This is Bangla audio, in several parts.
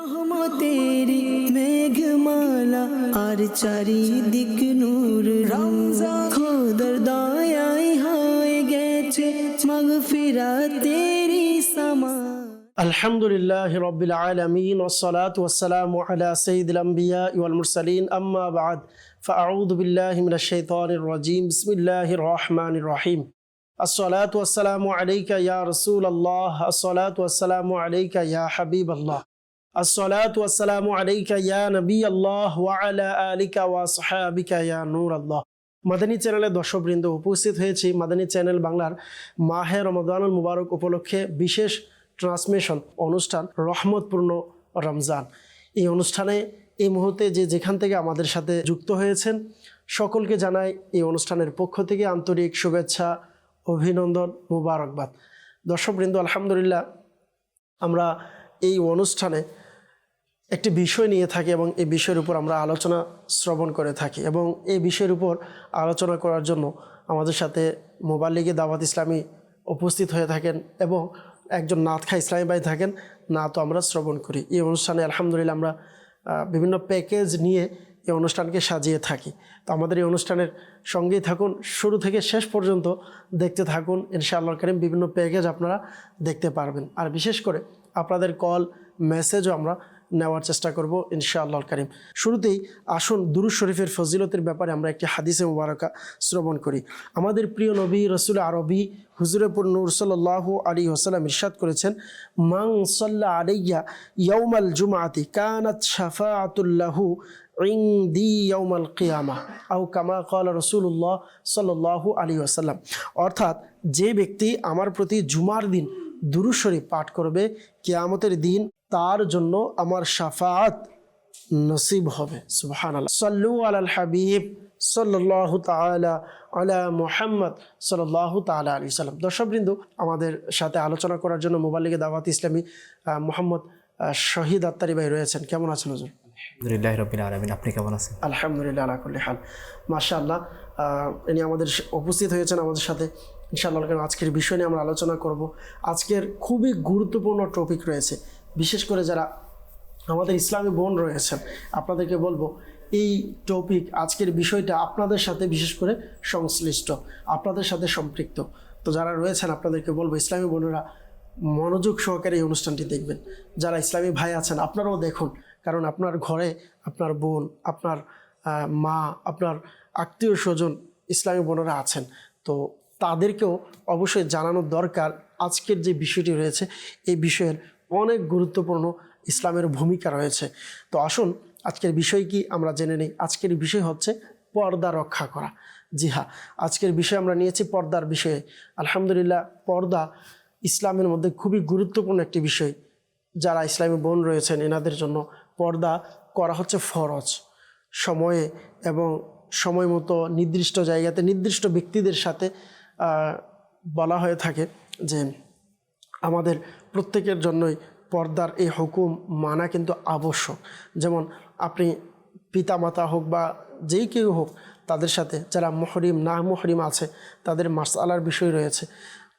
রহমতেরি মেঘমালা আর চারিদিক নূর রমজান খোদার দয়ায় হয়ে গেছে মাগফিরাতেরি সামা। আলহামদুলিল্লাহি রাব্বিল আলামিন ওয়াসসালাতু ওয়াসসালামু আলা সাইয়্যিদিল আমবিয়া ওয়াল মুরসালিন আম্মা বা'দ ফাআউযু বিল্লাহি মিনাশ শাইতানির রাজীম বিসমিল্লাহির রহমানির রহিম। আসসালাতু ওয়াসসালামু আলাইকা ইয়া রাসূলুল্লাহ, আসসালাতু ওয়াসসালামু আলাইকা ইয়া হাবিবাল্লাহ, আসসালাতু ওয়াসসালামু আলাইকা ইয়া নবিয়াল্লাহ ওয়া আলা আলিকা ওয়া আসহাবিকা ইয়া নূরাল্লাহ। মাদানী চ্যানেলের দর্শকবৃন্দ, উপস্থিত হয়েছি মাদানী চ্যানেল বাংলার মাহে রমাদানুল মুবারক উপলক্ষে বিশেষ ট্রান্সমিশন অনুষ্ঠান রহমতপূর্ণ রমজান। এই অনুষ্ঠানে এই মুহূর্তে যেখান থেকে আমাদের সাথে যুক্ত হয়েছেন সকলকে জানাই এই অনুষ্ঠানের পক্ষ থেকে আন্তরিক শুভেচ্ছা, অভিনন্দন, মুবারকবাদ। দর্শকবৃন্দ, আলহামদুলিল্লাহ আমরা এই অনুষ্ঠানে একটি বিষয় নিয়ে থাকি এবং এই বিষয়ের উপর আমরা আলোচনা শ্রবণ করে থাকি এবং এই বিষয়ের উপর আলোচনা করার জন্য আমাদের সাথে মোবাল্লিগে দাওয়াত ইসলামী উপস্থিত হয়ে থাকেন এবং একজন নাতখা ইসলামী ভাই থাকেন। নাতও আমরা শ্রবণ করি। এই অনুষ্ঠানে আলহামদুলিল্লাহ আমরা বিভিন্ন প্যাকেজ নিয়ে এই অনুষ্ঠানকে সাজিয়ে থাকি। তো আমাদের এই অনুষ্ঠানের সঙ্গেই থাকুন, শুরু থেকে শেষ পর্যন্ত দেখতে থাকুন। ইনশাআল্লাহ কারীম বিভিন্ন প্যাকেজ আপনারা দেখতে পারবেন। আর বিশেষ করে আপনাদের কল মেসেজও আমরা নেওয়ার চেষ্টা করব ইনশাআল্লাহ কারীম। শুরুতেই আসুন দুরূদ শরীফের ফজিলতের ব্যাপারে আমরা একটি হাদিসে মুবারাকা শ্রবণ করি। আমাদের প্রিয় নবী রাসূল আরবি হুজুরে পুর নূর সাল্লাল্লাহু আলাইহি ওয়াসাল্লাম ইরশাদ করেছেন, মান সাল্লা আলাইয়া ইয়াউমাল জুমআতি কানাত শাফাআতুল লাহু ইনদি ইয়াউমাল কিয়ামাহ আও কামা ক্বালা রাসূলুল্লাহ সাল্লাল্লাহু আলাইহি ওয়াসাল্লাম। অর্থাৎ যে ব্যক্তি আমার প্রতি জুমার দিন দুরূদ শরীফ পাঠ করবে, কিয়ামতের দিন তার জন্য আমার শাফাআত নসিব হবে। সুবহানাল্লাহ। সাল্লু আলাল হাবিব সাল্লাল্লাহু তাআলা আলা মুহাম্মদ সাল্লাল্লাহু তাআলা আলাইহি ওয়াসাল্লাম। দর্শকবৃন্দ, আমাদের সাথে আলোচনা করার জন্য মোবাল্লিগে দাওয়াত ইসলামী মোহাম্মদ শহীদ আত্তারি ভাই রয়েছেন। কেমন আছেন হুজুর? আলহামদুলিল্লাহ রাব্বিল আলামিন। আপনি কেমন আছেন? আলহামদুলিল্লাহ আলা কুল্লি হাল। মাশাআল্লাহ, ইনি আমাদের উপস্থিত হয়েছেন আমাদের সাথে। ইনশাআল্লাহ আজকের বিষয় নিয়ে আমরা আলোচনা করব। আজকের খুবই গুরুত্বপূর্ণ টপিক রয়েছে। বিশেষ করে যারা আমাদের ইসলামী বোন রয়েছেন আপনাদেরকে বলবো, এই টপিক আজকের বিষয়টা আপনাদের সাথে বিশেষ করে সংশ্লিষ্ট, আপনাদের সাথে সম্পৃক্ত। তো যারা রয়েছেন আপনাদেরকে বলবো, ইসলামী বোনেরা মনোযোগ সহকারে এই অনুষ্ঠানটি দেখবেন। যারা ইসলামী ভাই আছেন আপনারাও দেখুন, কারণ আপনার ঘরে আপনার বোন, আপনার মা, আপনার আত্মীয় স্বজন ইসলামী বোনেরা আছেন, তো তাদেরকেও অবশ্যই জানানোর দরকার আজকের যে বিষয়টি রয়েছে এই বিষয়ের অনেক গুরুত্বপূর্ণ ইসলামের ভূমিকা রয়েছে। তো আসুন আজকের বিষয় কি আমরা জেনে নিই। আজকের বিষয় হচ্ছে পর্দা রক্ষা করা। জি হ্যাঁ, আজকের বিষয় আমরা নিয়েছি পর্দার বিষয়ে। আলহামদুলিল্লাহ, পর্দা ইসলামের মধ্যে খুবই গুরুত্বপূর্ণ একটি বিষয়। যারা ইসলামী বোন রয়েছেন এনাদের জন্য পর্দা করা হচ্ছে ফরজ। সময়ে এবং সময় মতো নির্দিষ্ট জায়গাতে নির্দিষ্ট ব্যক্তিদের সাথে বলা হয়ে থাকে যে আমাদের প্রত্যেকের জন্যই পর্দার এই হুকুম মানা কিন্তু আবশ্যক। যেমন আপনি পিতামাতা হোক বা যেই কেউ হোক, তাদের সাথে যারা মুহরিম না মুহরিম আছে তাদের মাসআলার বিষয় রয়েছে।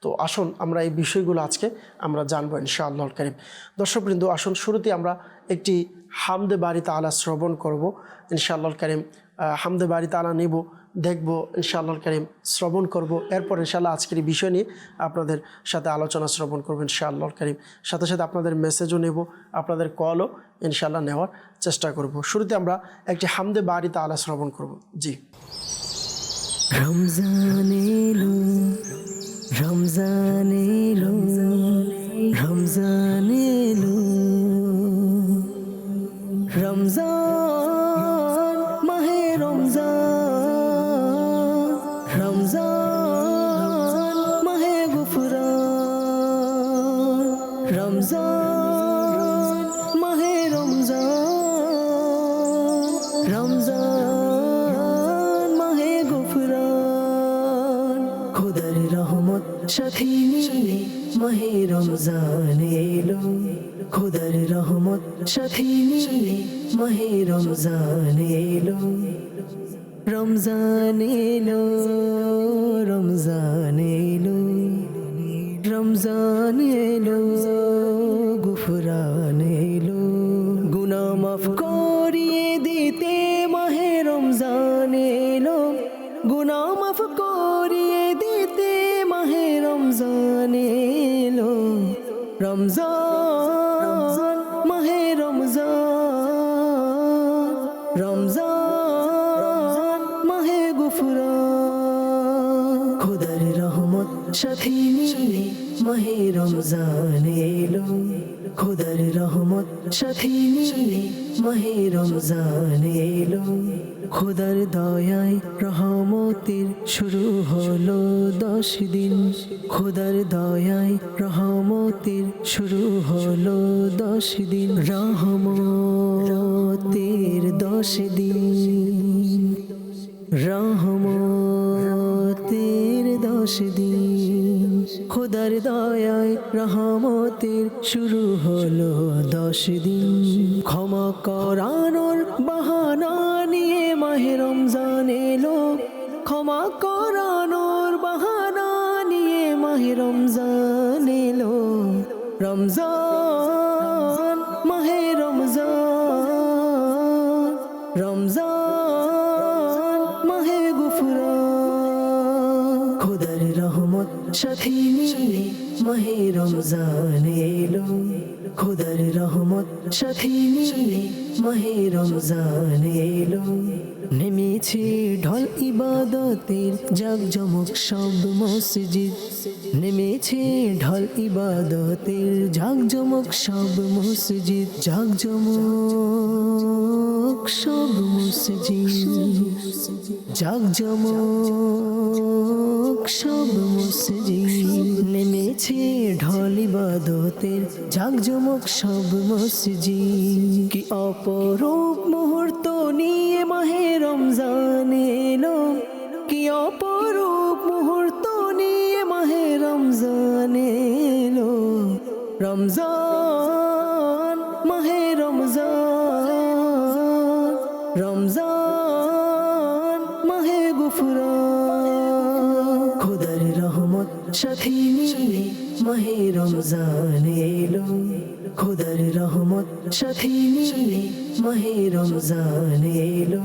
তো আসুন আমরা এই বিষয়গুলো আজকে আমরা জানবো ইনশাআল্লাহ কারীম। দর্শকবৃন্দ, আসুন শুরুতে আমরা একটি হামদে বারি তাআলা শ্রবণ করব ইনশাআল্লাহ কারীম। হামদে বারি তাআলা নেব, দেখব ইনশাআল্লাহ কারীম, শ্রবণ করব। এরপর ইনশাআল্লাহ আজকের এই বিষয় নিয়ে আপনাদের সাথে আলোচনা শ্রবণ করব ইনশাআল্লাহ কারীম। সাথে সাথে আপনাদের মেসেজও নেব, আপনাদের কলও ইনশাআল্লাহ নেওয়ার চেষ্টা করব। শুরুতে আমরা একটি হামদে বারি তাআলা শ্রবণ করব। জি। রমজান এলো, রমজান এলো, রমজান এলো, রমজান মাহে রমজান, রমজান মাহে গুফরান, রমজান মাহে রমজান, রমজান মাহে গুফরান। খোদার রহমত সাথী নিয়ে মাহে রমজান এলো, খোদার রহমত সাথী নিয়ে মাহে রমজান এলো, রমজান এলো, রমজান এলো, রমজান এলো, গুফরান এলো, মাফ করিয়ে দিতে মাহে রমজান এলো, গুনাহ মাফ করিয়ে দিতে মাহে রমজান এলো। রমজান মাহে রমজান, রমজান মাহে গুফরান। খোদার রহমত সাথে নিয়ে মাহে রমজান এলো, খোদার রহমত সাথে নিয়ে মাহে রমজান এলো। খোদার দয়ায় রহমতের শুরু হলো 10 দিন, খোদার দয়ায় রহমতের শুরু হলো 10 দিন। রহমতের 10 দিন, রহমতের 10 দিন। খোদার দয়ায় রহমতের শুরু হলো 10 দিন। ক্ষমা করানোর বাহানা নিয়ে মাহে রমজান এলো, ক্ষমা করানোর বাহানা নিয়ে মাহে রমজান এলো। রমজান মাহে রমজান, রমজান মাহে গুফরান। খোদার রহমত সাথে নিয়ে মাহে রমজান এলো, খোদার রহমত সাথে নিয়ে মাহে রমজান এলো। নেমেছে ঢল ইবাদতের জাকজমক সব মসজিদ, নেমেছে ঢল ইবাদতের জাকজমক সব মসজিদ, জাকজমক সব মসজিদ, জাকজমক সব মসজিদ। নেমেছে ঢল ইবাদতের জাকজমক সব মসজিদ। কি অপরূপ মুহূর্ত নিয়ে মাহে রমজান এলো, কি অপরূপ মুহূর্ত নিয়ে মাহে রমজান এলো। রমজান মাহে রমজান, রমজান মাহে গুফরান। খোদার রহমত সাথে নিয়ে মাহে রমজান এলো, খোদার রহমত সাথে নিয়ে মাহে রমজান এলো।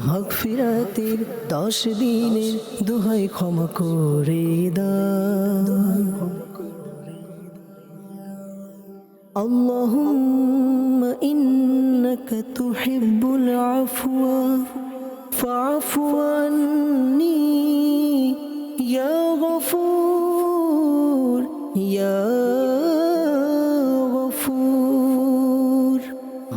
মাগফিরাতের 10 দিনের দোহাই ক্ষমা করে দাও। اللهم إنك تحب العفو فاعف عني يا غفور يا غفور।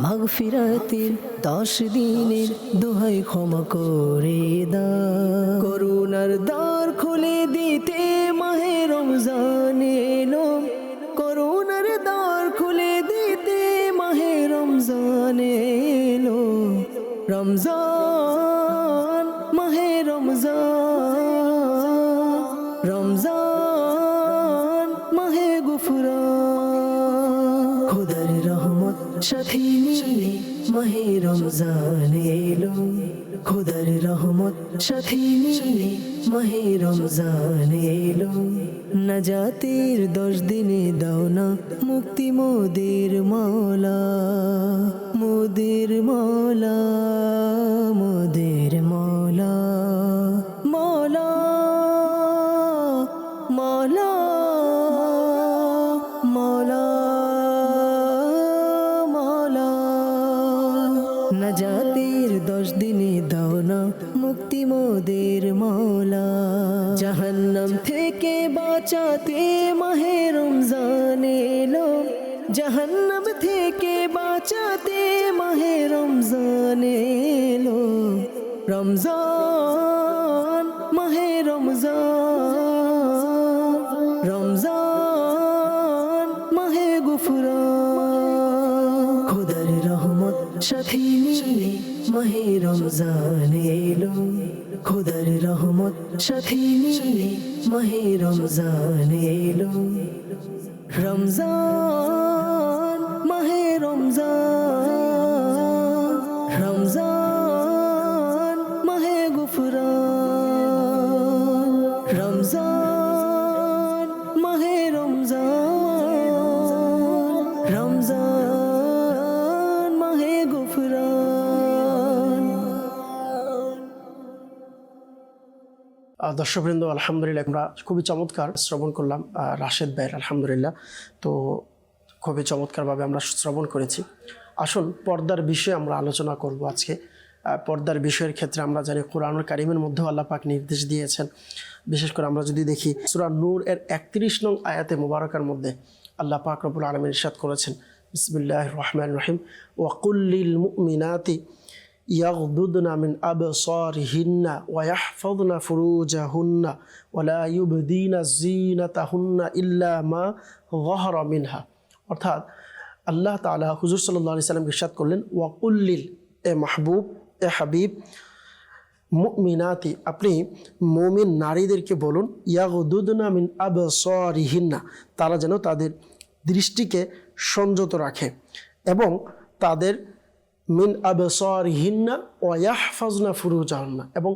মাগফিরাতের 10 দিনের দোহাই ক্ষমা করে দাও। করুণার দ্বার খুলে দিতে মাহে রমজান এলো, করুণার দ্বার খুলে দিতে মাহে রমজান এলো। রমজান মাহে রমজান, রমজান মাহে গুফরান। খোদার রহমত সাথে নিয়ে মাহে রমজান এলো, খোদার রহমত সাথে নিয়ে মাহে রমজান এলো। নাজাতের 10 দিনে দাও না মুক্তি মোদের মওলা, মোদের মওলা, মোদের মওলা, মওলা, মওলা, মওলা, মওলা। নাজাতের 10 দিনে দাও না মুক্তি মোদের মওলা। জাহান্নাম থেকে বাঁচাতে মাহে রমজান এলো, জাহান্নাম থেকে বাঁচাতে মাহে রমজান এলো। রমজান মাহে রমজান, রমজান মাহে গুফরান। খোদার রহমত সাথে নিয়ে মাহে রমজান এলো, খোদার রহমত সাথে নিয়ে মাহে রমজান এলো। রমজান মাহে রমজান, রমজান মাহে গুফরান। রমজান মাহে রমজান, রমজান মাহে গুফরান। দর্শকবৃন্দ, আলহামদুলিল্লাহ আমরা খুবই চমৎকার শ্রবণ করলাম রাশেদ ভাইয়ের, আলহামদুলিল্লাহ। তো খুবই চমৎকারভাবে আমরা শ্রবণ করেছি। আসুন পর্দার বিষয়ে আমরা আলোচনা করব আজকে। পর্দার বিষয়ের ক্ষেত্রে আমরা জানি কোরআনুল কারীমের মধ্যেও আল্লাহ পাক নির্দেশ দিয়েছেন। বিশেষ করে আমরা যদি দেখি সূরা নূর এর 31 নং আয়াতে মুবারকার মধ্যে আল্লাহ পাক রব্বুল আলামিন ইরশাদ করেছেন, বিসমিল্লাহির রহমানির রহিম, ওয়া কুল লিল মুমিনাতি ইয়াগদুদনা মিন আবসারিহিন্না ওয়া ইয়াহফাযনা ফুরুজাহুন্না ওয়া লা ইউবদিনা যিনাতাহুন্না ইল্লা মা যাহারা মিনহা। অর্থাৎ আল্লাহ তাআলা হুজুর সাল্লাল্লাহু আলাইহি সাল্লামকে ইরশাদ করলেন, ওয়া কুল লিল, এ মাহবুব, এ হাবিব, মুমিনাতি, আপনি মুমিন নারীদেরকে বলুন, ইয়াগদুদনা মিন আবসারিহিন্না, তারা যেন তাদের দৃষ্টিকে সংযত রাখে এবং তাদের মিন আবসারিহিন্না ওয়া ইয়াহফাযনা ফুরুজাহুন্না, এবং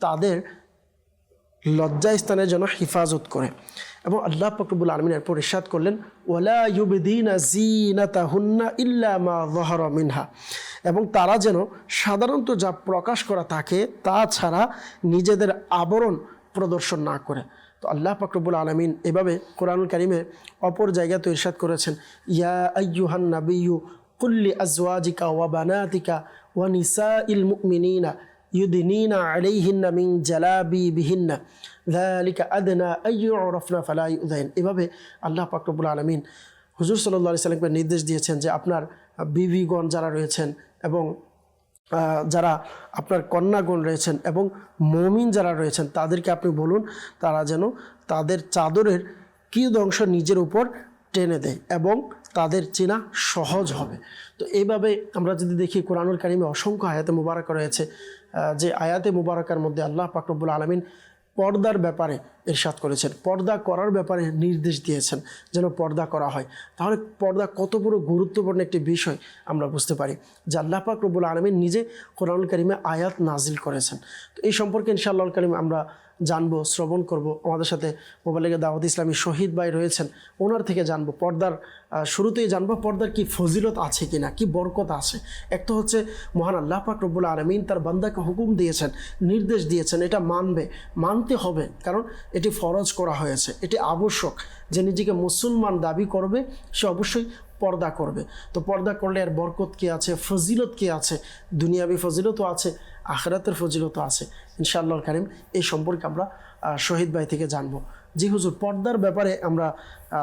তাদের লজ্জাস্থানের যেন হিফাজত করে। এবং আল্লাহ পাক রব্বুল আলামিন এরপর ইরশাদ করলেন, ওয়ালা ইউবদিনা যিনাতাহুন্না ইল্লা মা যাহারা মিনহা, এবং তারা যেন সাধারণত যা প্রকাশ করা থাকে তা ছাড়া নিজেদের আবরণ প্রদর্শন না করে। তো আল্লাহ পাক রব্বুল আলামিন এভাবে কোরআনুল কারীমে অপর জায়গাতে ইরশাদ করেছেন, ইয়া আইয়ুহান নাবিয়্যু কুল লি আজওয়াজিকা ওয়া বানাতিকা ওয়া নিসাইল মুমিনিনা ইউদিনিনা আলাইহিন্না মিন জালাবিবিহিন্না যালিকা আদনা আইয়ুরাফনা ফালা ইউযাইন। এভাবে আল্লাহ পাক রব্বুল আলামিন হুজুর সাল্লাল্লাহু আলাইহি সাল্লামকে নির্দেশ দিয়েছেন যে আপনার বিবিগণ যারা রয়েছেন এবং যারা আপনার কন্যাগণ রয়েছেন এবং মুমিন যারা রয়েছেন তাদেরকে আপনি বলুন তারা যেন তাদের চাদরের কিছু অংশ নিজের উপর টেনে দেয় এবং তাদের চেনা সহজ হবে। তো এইভাবে আমরা যদি দেখি কোরআনুল কারীমে অসংখ্য আয়াতে মুবারাকা রয়েছে, যে আয়াতে মুবারাকার মধ্যে আল্লাহ পাক রব্বুল আলামিন পর্দার ব্যাপারে ইরশাদ করেছেন, পর্দা করার ব্যাপারে নির্দেশ দিয়েছেন যেন পর্দা করা হয়। তাহলে পর্দা কত বড় গুরুত্বপূর্ণ একটি বিষয় আমরা বুঝতে পারি, যে আল্লাহ পাক রব্বুল আলামিন নিজে কোরআনুল কারীমে আয়াত নাজিল করেছেন। তো এই সম্পর্কে ইনশাআল্লাহ কারীম আমরা জানবো, শ্রবণ করব। আমাদের সাথে মোবাইলে দাওয়াত ইসলামী শহীদ ভাই রয়েছেন, ওনার থেকে জানবো পর্দার শুরুতেই জানবো পর্দার কি ফজিলত আছে কিনা, কি বরকত আছে। একটা হচ্ছে মহান আল্লাহ পাক রব্বুল আলামিন তার বান্দাকে হুকুম দিয়েছেন, নির্দেশ দিয়েছেন, এটা মানতে হবে, কারণ এটি ফরজ করা হয়েছে, এটি আবশ্যক। যে নিজেকে মুসলমান দাবি করবে সে অবশ্যই পর্দা করবে। তো পর্দা করলে এর বরকত কী আছে, ফজিলত কী আছে, দুনিয়াবি ফজিলতও আছে, আখিরাতের ফজিলতও আছে। ইনশাআল্লাহ কারীম এই সম্পর্কে আমরা শহীদ ভাই থেকে জানবো। জি হুজুর, পর্দার ব্যাপারে আমরা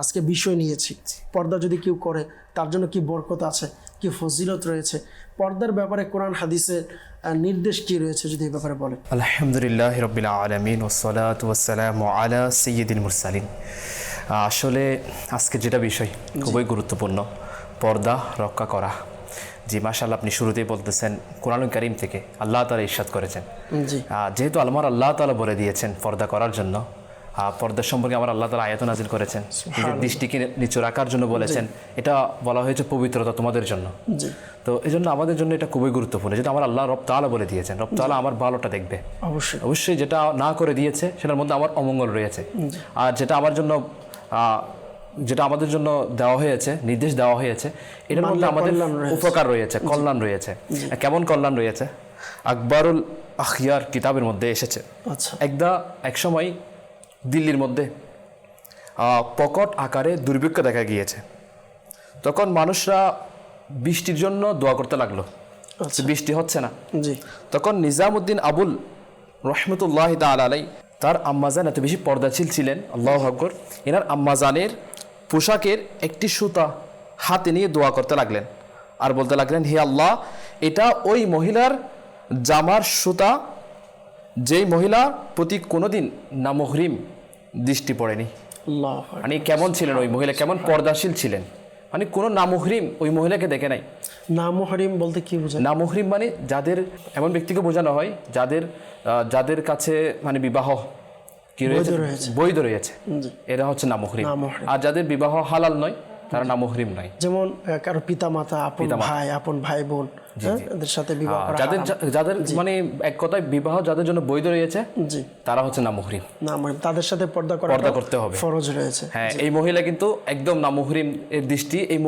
আজকে বিষয় নিয়েছি, পর্দা যদি কেউ করে তার জন্য কি বরকত আছে, কি ফজিলত রয়েছে, পর্দার ব্যাপারে কোরআন হাদিসের নির্দেশ কি রয়েছে যদি এই ব্যাপারে বলেন। আলহামদুলিল্লাহ রাব্বিল আলামিন ওয়াসসালাতু ওয়াসসালামু আলা সাইয়্যিদিল মুরসালিন। আসলে আজকে যেটা বিষয় খুবই গুরুত্বপূর্ণ, পর্দা রক্ষা করা। জি মাশাআল্লাহ, আপনি শুরুতেই বলতেছেন কোরআনুল কারীম থেকে আল্লাহ তাআলা ইরশাদ করেছেন, যেহেতু আল্লাহ তাআলা বলে দিয়েছেন পর্দা করার জন্য, পর্দা সম্পর্কে আমার আল্লাহ তাআলা আয়াত নাযিল করেছেন, নিজের দৃষ্টিকে নিচু রাখার জন্য বলেছেন, এটা বলা হয়েছে পবিত্রতা তোমাদের জন্য। তো এই জন্য আমাদের জন্য এটা খুবই গুরুত্বপূর্ণ, যেটা আমার আল্লাহ রব তাআলা বলে দিয়েছেন। রব তাআলা আমার ভালোটা দেখবে, অবশ্যই যেটা না করে দিয়েছে সেটার মধ্যে আমার অমঙ্গল রয়েছে, আর যেটা আমাদের জন্য দেওয়া হয়েছে, নির্দেশ দেওয়া হয়েছে, এটার মধ্যে আমাদের উপকার রয়েছে, কল্যাণ রয়েছে। কেমন কল্যাণ রয়েছে? আকবরুল আখিয়ার কিতাবের মধ্যে এসেছে, এক সময় দিল্লির মধ্যে প্রকট আকারে দুর্ভিক্ষ দেখা গিয়েছে। তখন মানুষরা বৃষ্টির জন্য দোয়া করতে লাগলো, বৃষ্টি হচ্ছে না। তখন নিজামউদ্দিন আবুল রহমতুল্লাহি তাআলা আলাইহি, তার আম্মাজান এত বেশি পর্দাশীল ছিলেন, আল্লাহু আকবার, এনার আম্মাজানের পোশাকের একটি সুতা হাতে নিয়ে দোয়া করতে লাগলেন আর বলতে লাগলেন, হে আল্লাহ, এটা ওই মহিলার জামার সুতা যেই মহিলার প্রতি কোনোদিন নামহরিম দৃষ্টি পড়েনি। মানে কেমন ছিলেন ওই মহিলা, কেমন পর্দাশীল ছিলেন, মানে কোনো নামহরিম ওই মহিলাকে দেখে নাই। নামহরিম বলতে কি বোঝায়? নামহরিম মানে যাদের, এমন ব্যক্তিকে বোঝানো হয় যাদের কাছে মানে বিবাহ কি রয়েছে, বৈধ রয়েছে, এরা হচ্ছে নামহরিম। আর যাদের বিবাহ হালাল নয় তারা নামহরিম নয়। যেমন কারো পিতামাতা, আপন ভাই বোন, এদের সাথে বিবাহ করা, যাদের মানে এক কথায় বিবাহ যাদের জন্য বৈধ রয়েছে, তারা হচ্ছে নামহরিম। তাদের সাথে পর্দা করতে হবে, ফরজ রয়েছে। হ্যাঁ, এই মহিলা কিন্তু একদম নামহরিম এর দৃষ্টি এই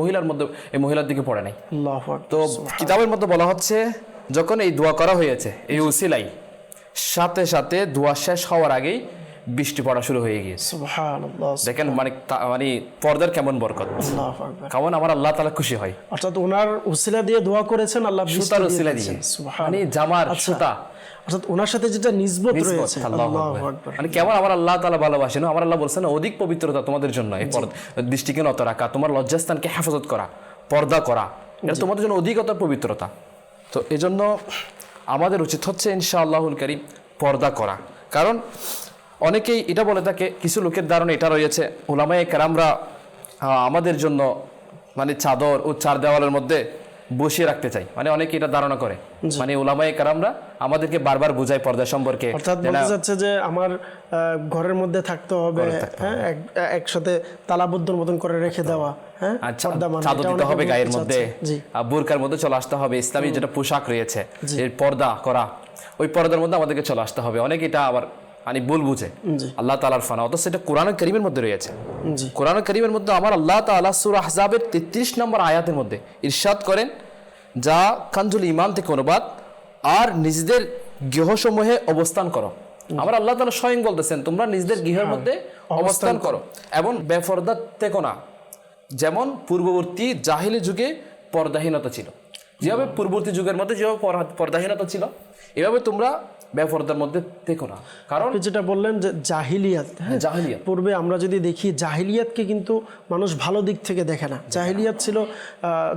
মহিলার দিকে পড়ে নাই। তো কিতাবের মধ্যে বলা হচ্ছে, যখন এই দোয়া করা হয়েছে এই উসিলাই, সাথে সাথে দোয়া শেষ হওয়ার আগেই বৃষ্টি পড়া শুরু হয়ে গিয়েছে। সুবহানাল্লাহ। দেখেন মানে পর্দার কেমন বরকত, আল্লাহু আকবার। কেমন আমার আল্লাহ তাআলা খুশি হয়। অর্থাৎ ওনার উসিলা দিয়ে দোয়া করেছেন, আল্লাহ সুতার উসিলা দিয়ে, মানে জামার সুতা, অর্থাৎ ওনার সাথে যেটা নিসবত রয়েছে। আল্লাহু আকবার। মানে কেমন আমার আল্লাহ তাআলা ভালোবাসেন। আমার আল্লাহ বলছেন অধিক পবিত্রতা তোমাদের জন্য, এই দৃষ্টিকে নত রাখা, তোমার লজ্জাস্থানকে হেফাজত করা, পর্দা করা, এটা তোমাদের জন্য অধিকতর পবিত্রতা। তো এজন্য আমাদের উচিত হচ্ছে ইনশাআল্লাহুল কারীম পর্দা করা। কারণ অনেকেই এটা বলে থাকে, কিছু লোকের ধারণা এটা রয়েছে, উলামায়ে কেরামরা আমাদের জন্য মানে চাদর ও চার দেওয়ালের মধ্যে বসিয়ে রাখতে চাই, মানে অনেকে এটা ধারণা করে, মানে উলামায়ে কেরামরা আমাদেরকে বারবার বোঝায় পর্দা সম্পর্কে। অর্থাৎ বলতে যাচ্ছে যে আমার ঘরের মধ্যে থাকতে হবে, হ্যাঁ, একসাথে তালাবদ্ধর মতন করে রেখে দেওয়া, হ্যাঁ, চাদর দিতে হবে গায়ের মধ্যে, বোরকার মধ্যে চলে আসতে হবে, ইসলামী যেটা পোশাক রয়েছে এর পর্দা করা, ওই পর্দার মধ্যে আমাদেরকে চলে আসতে হবে। অনেকে এটা আবার মানে ভুল বুঝে আল্লাহ তাআলার ফানা, অথচ সেটা কোরআন কারীমের মধ্যে রয়েছে। কোরআন কারীমের মধ্যে আমার আল্লাহ তাআলা সূরা আহজাবের 33 নম্বর আয়াতের মধ্যে ইরশাদ করেন, যা কানজুল ঈমান থেকে অনুবাদ, আর নিজেদের গৃহসমূহে অবস্থান করো। আমার আল্লাহ তাআলা স্বয়ং বলতেছেন তোমরা নিজেদের গৃহের মধ্যে অবস্থান করো এবং বেপরদা থেকো না, যেমন পূর্ববর্তী জাহিলি যুগে পর্দাহীনতা ছিল। যেভাবে পূর্ববর্তী যুগের মধ্যে যেভাবে পর্দাহীনতা ছিল, এভাবে তোমরা বেপরদার মধ্যে থেকো না। কারণ যেটা বললেন যে জাহিলিয়াত, হ্যাঁ, জাহিলিয়াত, পূর্বে আমরা যদি দেখি জাহিলিয়াতকে কিন্তু মানুষ ভালো দিক থেকে দেখে না। জাহিলিয়াত ছিল,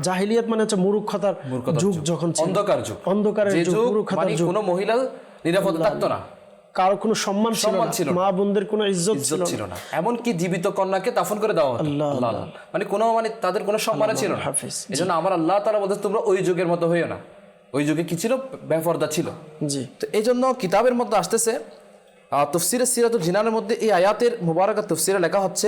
জাহিলিয়াত মানে হচ্ছে মূর্খতার যুগ, যখন অন্ধকার যুগ, অন্ধকারের যুগ, মূর্খতার যুগ, কোনো মহিলা নিরাপদ থাকতো না, কারো কোনো সম্মান ছিল না, মা বোনদের কোনো ইজ্জত ছিল না, এমনকি জীবিত কন্যাকে দাফন করে দেওয়া হতো। মানে কোনো মানে তাদের কোনো সম্মান ছিল না। এজন্য আমার আল্লাহ তাআলা বলতে তোমরা ওই যুগের মতো হইও না। ওই যুগে কি ছিল? বেপরদা ছিল। জি। তো এই জন্য কিতাবের মধ্যে আসতেছে, তাফসীরে সিরাতুল জিনানের মধ্যে এই আয়াতের মুবারাকা তাফসীরে লেখা হচ্ছে,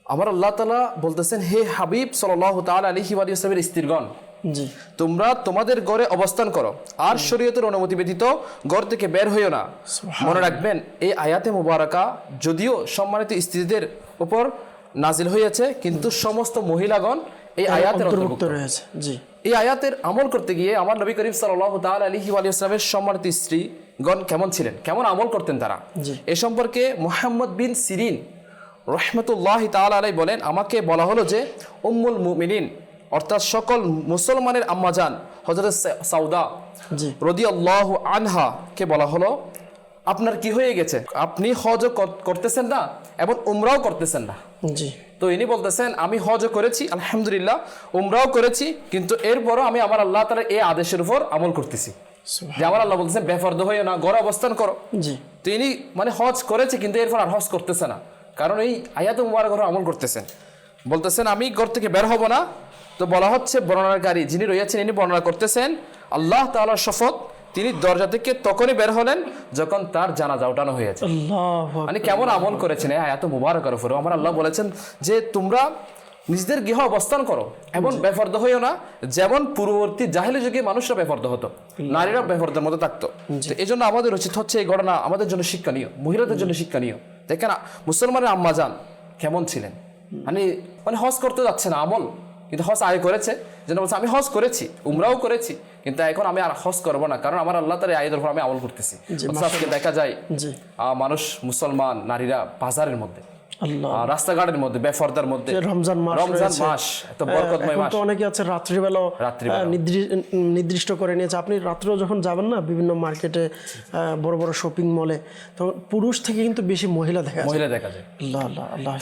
আমার আল্লাহ তাআলা বলতেছেন, হে হাবিব সাল্লাল্লাহু তাআলা আলাইহি ওয়া সাল্লামের স্ত্রীগণ, তোমরা তোমাদের ঘরে অবস্থান করো আর শরীয়তের অনুমতি ব্যতীত ঘর থেকে বের হইও না। মনে রাখবেন, এই আয়াতে মুবারাকা যদিও সম্মানিত স্ত্রীদের উপর নাজিল হয়েছে, কিন্তু সমস্ত মহিলাগণ এই আয়াতের অন্তর্ভুক্ত রয়েছে। জি। এই আয়াতের আমল করতে গিয়ে আমার নবী করিম সাল্লাল্লাহু তাআলা আলাইহি ওয়া সাল্লামের সম্মানিত স্ত্রীগণ কেমন ছিলেন, কেমন আমল করতেন তারা, এ সম্পর্কে মুহাম্মদ বিন সিরিন রাহমাতুল্লাহি তাআলা আলাইহি বলেন, আমাকে বলা হলো যে উম্মুল মুমিনিন অর্থাৎ সকল মুসলমানের আম্মাজান হযরত সাউদা রাদিয়াল্লাহু আনহা কে বলা হলো, আপনার কি হয়ে গেছে? আপনি হজ করতেছেন না এবং উমরাও করতেছেন না। জি। তো ইনি বলতেছেন, আমি হজ করেছি আলহামদুলিল্লাহ, উমরাও করেছি, কিন্তু এরপরও আমি আমার আল্লাহ তাআলার এই আদেশের উপর আমল করতেছি যে আমার আল্লাহ বলতেছেন বেপরদা হইও না, ঘরে অবস্থান করো। জি। তো ইনি মানে হজ করেছে কিন্তু এরপর আর হজ করতেছে না, কারণ এই আয়াতে মুবারক আমল করতেছেন। বলতেছেন আমি ঘর থেকে বের হব না। তো বলা হচ্ছে, বর্ণনাকারী যিনি রয়েছেন ইনি বর্ণনা করতেছেন, আল্লাহ তাআলার শপথ, তিনি দরজা থেকে তখনই বের হলেন যখন তার জানাজা উঠানো হয়েছে। মানে কেমন আমল করেছেন এই আয়াত মুবারকার উপরে। আমার আল্লাহ বলেছেন যে তোমরা নিজেদের গৃহ অবস্থান করো এবং বেপরদা হইও না, যেমন পূর্ববর্তী জাহেলি যুগে মানুষরা বেপরদা হতো, নারীরা বেপরদার মতো থাকতো। এই জন্য আমাদের উচিত হচ্ছে এই ঘটনা আমাদের জন্য শিক্ষণীয়, মহিলাদের জন্য শিক্ষণীয়। দেখেন মুসলমানের আম্মাজান কেমন ছিলেন, মানে হজ করতে যাচ্ছে না, আমল কিন্তু হজ আগে করেছে, যেন বলছে আমি হজ করেছি, উমরাও করেছি, কিন্তু এখন আমি আর হজ করবো না, কারণ আমার আল্লাহ তাআলার আয়াতের উপর আমি আমল করতেছি। আজকে দেখা যায় মানুষ, মুসলমান নারীরা বাজারের মধ্যে, রাস্তাঘাটের মধ্যে, বেপরদার মধ্যে, রমজান মাস এত বরকতময় মাস, অনেকে আছে রাত্রিবেলা নির্দিষ্ট করে নিয়েছে। আপনি রাত্রেও যখন যাবেন না বিভিন্ন মার্কেটে, বড় বড় শপিং মলে, তখন পুরুষ থেকে কিন্তু বেশি মহিলা দেখা যায়।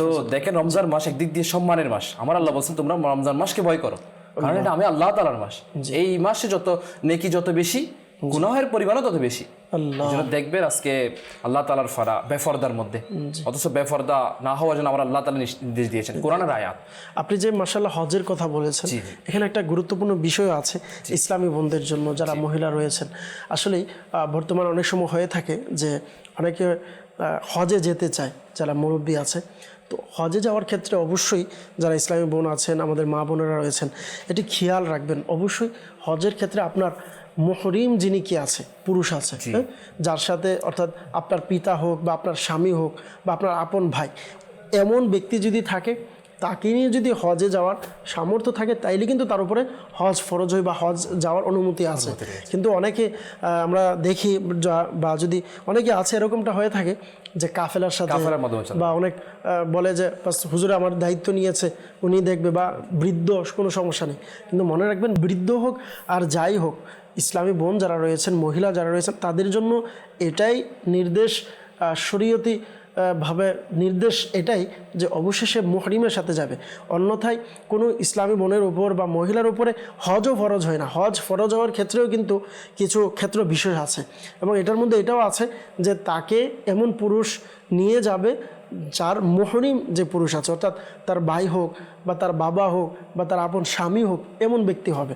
তো দেখেন, রমজান মাস একদিক দিয়ে সম্মানের মাস। আমার আল্লাহ বলছেন তোমরা রমজান মাসকে ভয় করো, কারণ এটা আমি আল্লাহ তাআলার মাস। এই মাসে যত নেকি যত বেশি, গুনাহের পরিমাণও তত বেশি। দেখবেন আজকে আল্লাহ তাআলার ফারা বেপরদার মধ্যে, অথচ বেপরদা না হওয়ার জন্য আমার আল্লাহ তাআলা নির্দেশ দিয়েছেন কোরআনের আয়াত। আপনি যে মাশাআল্লাহ হজের কথা বলেছেন, এখানে একটা গুরুত্বপূর্ণ বিষয় আছে ইসলামী বোনদের জন্য, যারা মহিলা রয়েছেন। আসলেই বর্তমানে অনেক সময় হয়ে থাকে যে অনেকে হজে যেতে চায়, যারা মুরব্বী আছে। তো হজে যাওয়ার ক্ষেত্রে অবশ্যই যারা ইসলামী বোন আছেন, আমাদের মা বোনেরা রয়েছেন, এটি খেয়াল রাখবেন। অবশ্যই হজের ক্ষেত্রে আপনার মুহরিম যিনি কি আছে, পুরুষ আছে, যার সাথে অর্থাৎ আপনার পিতা হোক বা আপনার স্বামী হোক বা আপনার আপন ভাই, এমন ব্যক্তি যদি থাকে তাকে নিয়ে যদি হজে যাওয়ার সামর্থ্য থাকে তাইলে কিন্তু তার উপরে হজ ফরজ হয় বা হজ যাওয়ার অনুমতি আছে। কিন্তু অনেকে আমরা দেখি বা যদি অনেকে আছে এরকমটা হয়ে থাকে যে কাফেলার সাথে বা অনেক বলে যে হুজুরে আমার দায়িত্ব নিয়েছে উনি দেখবে, বা বৃদ্ধ কোনো সমস্যা নেই। কিন্তু মনে রাখবেন, বৃদ্ধ হোক আর যাই হোক, ইসলামী বোন যারা রয়েছেন, মহিলা যারা রয়েছেন, তাদের জন্য এটাই নির্দেশ, শরীয়তি ভাবে নির্দেশ এটাই যে অবশেষে মুহরিমের সাথে যাবে। অন্যথায় কোনো ইসলামী বোনের উপর বা মহিলার উপরে হজও ফরজ হয় না। হজ ফরজ হওয়ার ক্ষেত্রেও কিন্তু কিছু ক্ষেত্র বিশেষ আছে, এবং এটার মধ্যে এটাও আছে যে তাকে এমন পুরুষ নিয়ে যাবে যার মুহরিম যে পুরুষ আছে, অর্থাৎ তার ভাই হোক বা তার বাবা হোক বা তার আপন স্বামী হোক, এমন ব্যক্তি হবে।